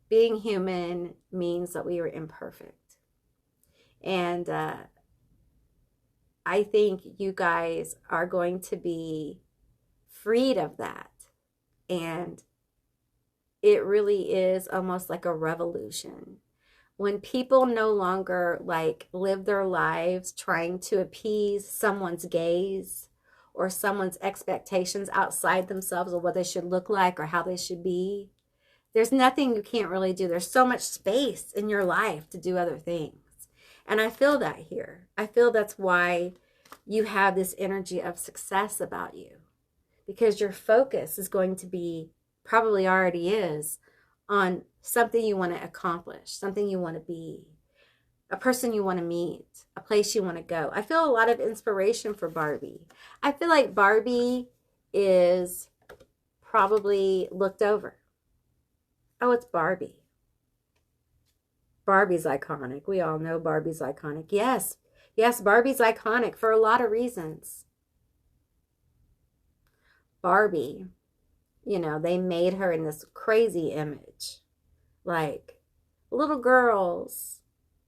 being human means that we are imperfect. And I think you guys are going to be freed of that. And it really is almost like a revolution. When people no longer live their lives trying to appease someone's gaze or someone's expectations outside themselves of what they should look like or how they should be, there's nothing you can't really do. There's so much space in your life to do other things. And I feel that here. I feel that's why you have this energy of success about you. Because your focus is going to be, probably already is, on something you want to accomplish, something you want to be, a person you want to meet, a place you want to go. I feel a lot of inspiration for Barbie. I feel like Barbie is probably looked over. Oh, it's Barbie. Barbie's iconic. We all know Barbie's iconic. Yes, Barbie's iconic for a lot of reasons. Barbie, they made her in this crazy image. Like little girls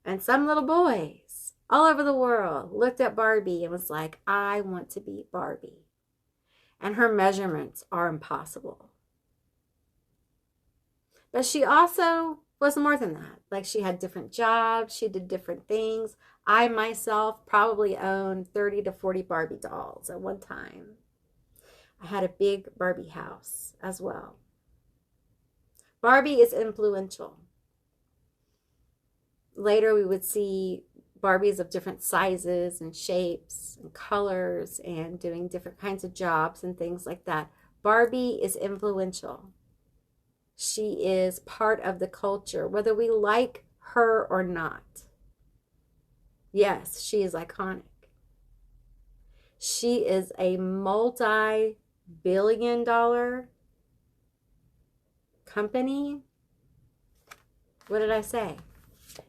and some little boys all over the world looked at Barbie and was like, I want to be Barbie. And her measurements are impossible. But she also was more than that. Like she had different jobs. She did different things. I myself probably owned 30 to 40 Barbie dolls at one time. I had a big Barbie house as well. Barbie is influential. Later we would see Barbies of different sizes and shapes and colors and doing different kinds of jobs and things like that. Barbie is influential. She is part of the culture, whether we like her or not. Yes, she is iconic. She is a multi-billion-dollar company. What did I say?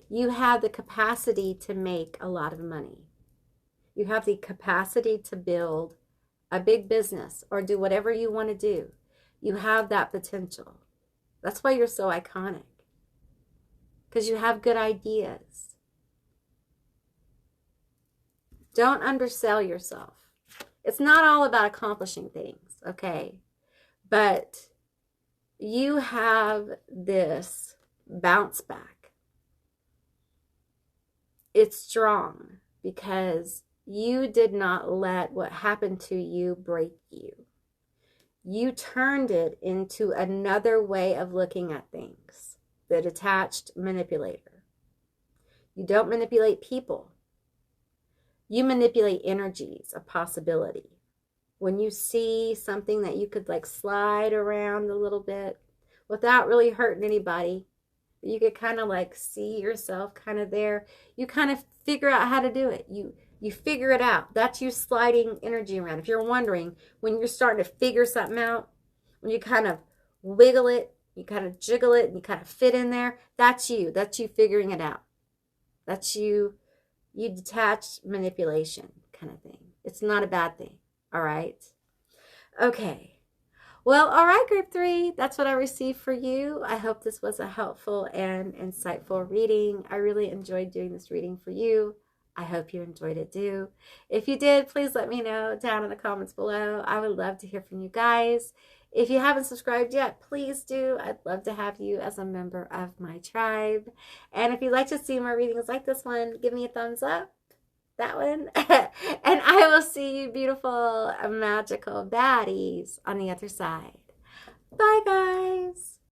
You have the capacity to make a lot of money. You have the capacity to build a big business or do whatever you want to do. You have that potential. That's why you're so iconic. Because you have good ideas. Don't undersell yourself. It's not all about accomplishing things, okay? But you have this bounce back. It's strong because you did not let what happened to you break you. You turned it into another way of looking at things. The detached manipulator. You don't manipulate people. You manipulate energies of possibility. When you see something that you could like slide around a little bit without really hurting anybody, you could kind of like see yourself kind of there. You kind of figure out how to do it. You figure it out. That's you sliding energy around. If you're wondering, when you're starting to figure something out, when you kind of wiggle it, you kind of jiggle it, and you kind of fit in there, that's you. That's you figuring it out. That's you detached manipulation kind of thing. It's not a bad thing. All right? Okay. Well, all right, group 3, that's what I received for you. I hope this was a helpful and insightful reading. I really enjoyed doing this reading for you. I hope you enjoyed it too. If you did, please let me know down in the comments below. I would love to hear from you guys. If you haven't subscribed yet, please do. I'd love to have you as a member of my tribe. And if you'd like to see more readings like this one, give me a thumbs up. That one. And I will see you beautiful, magical baddies on the other side. Bye, guys.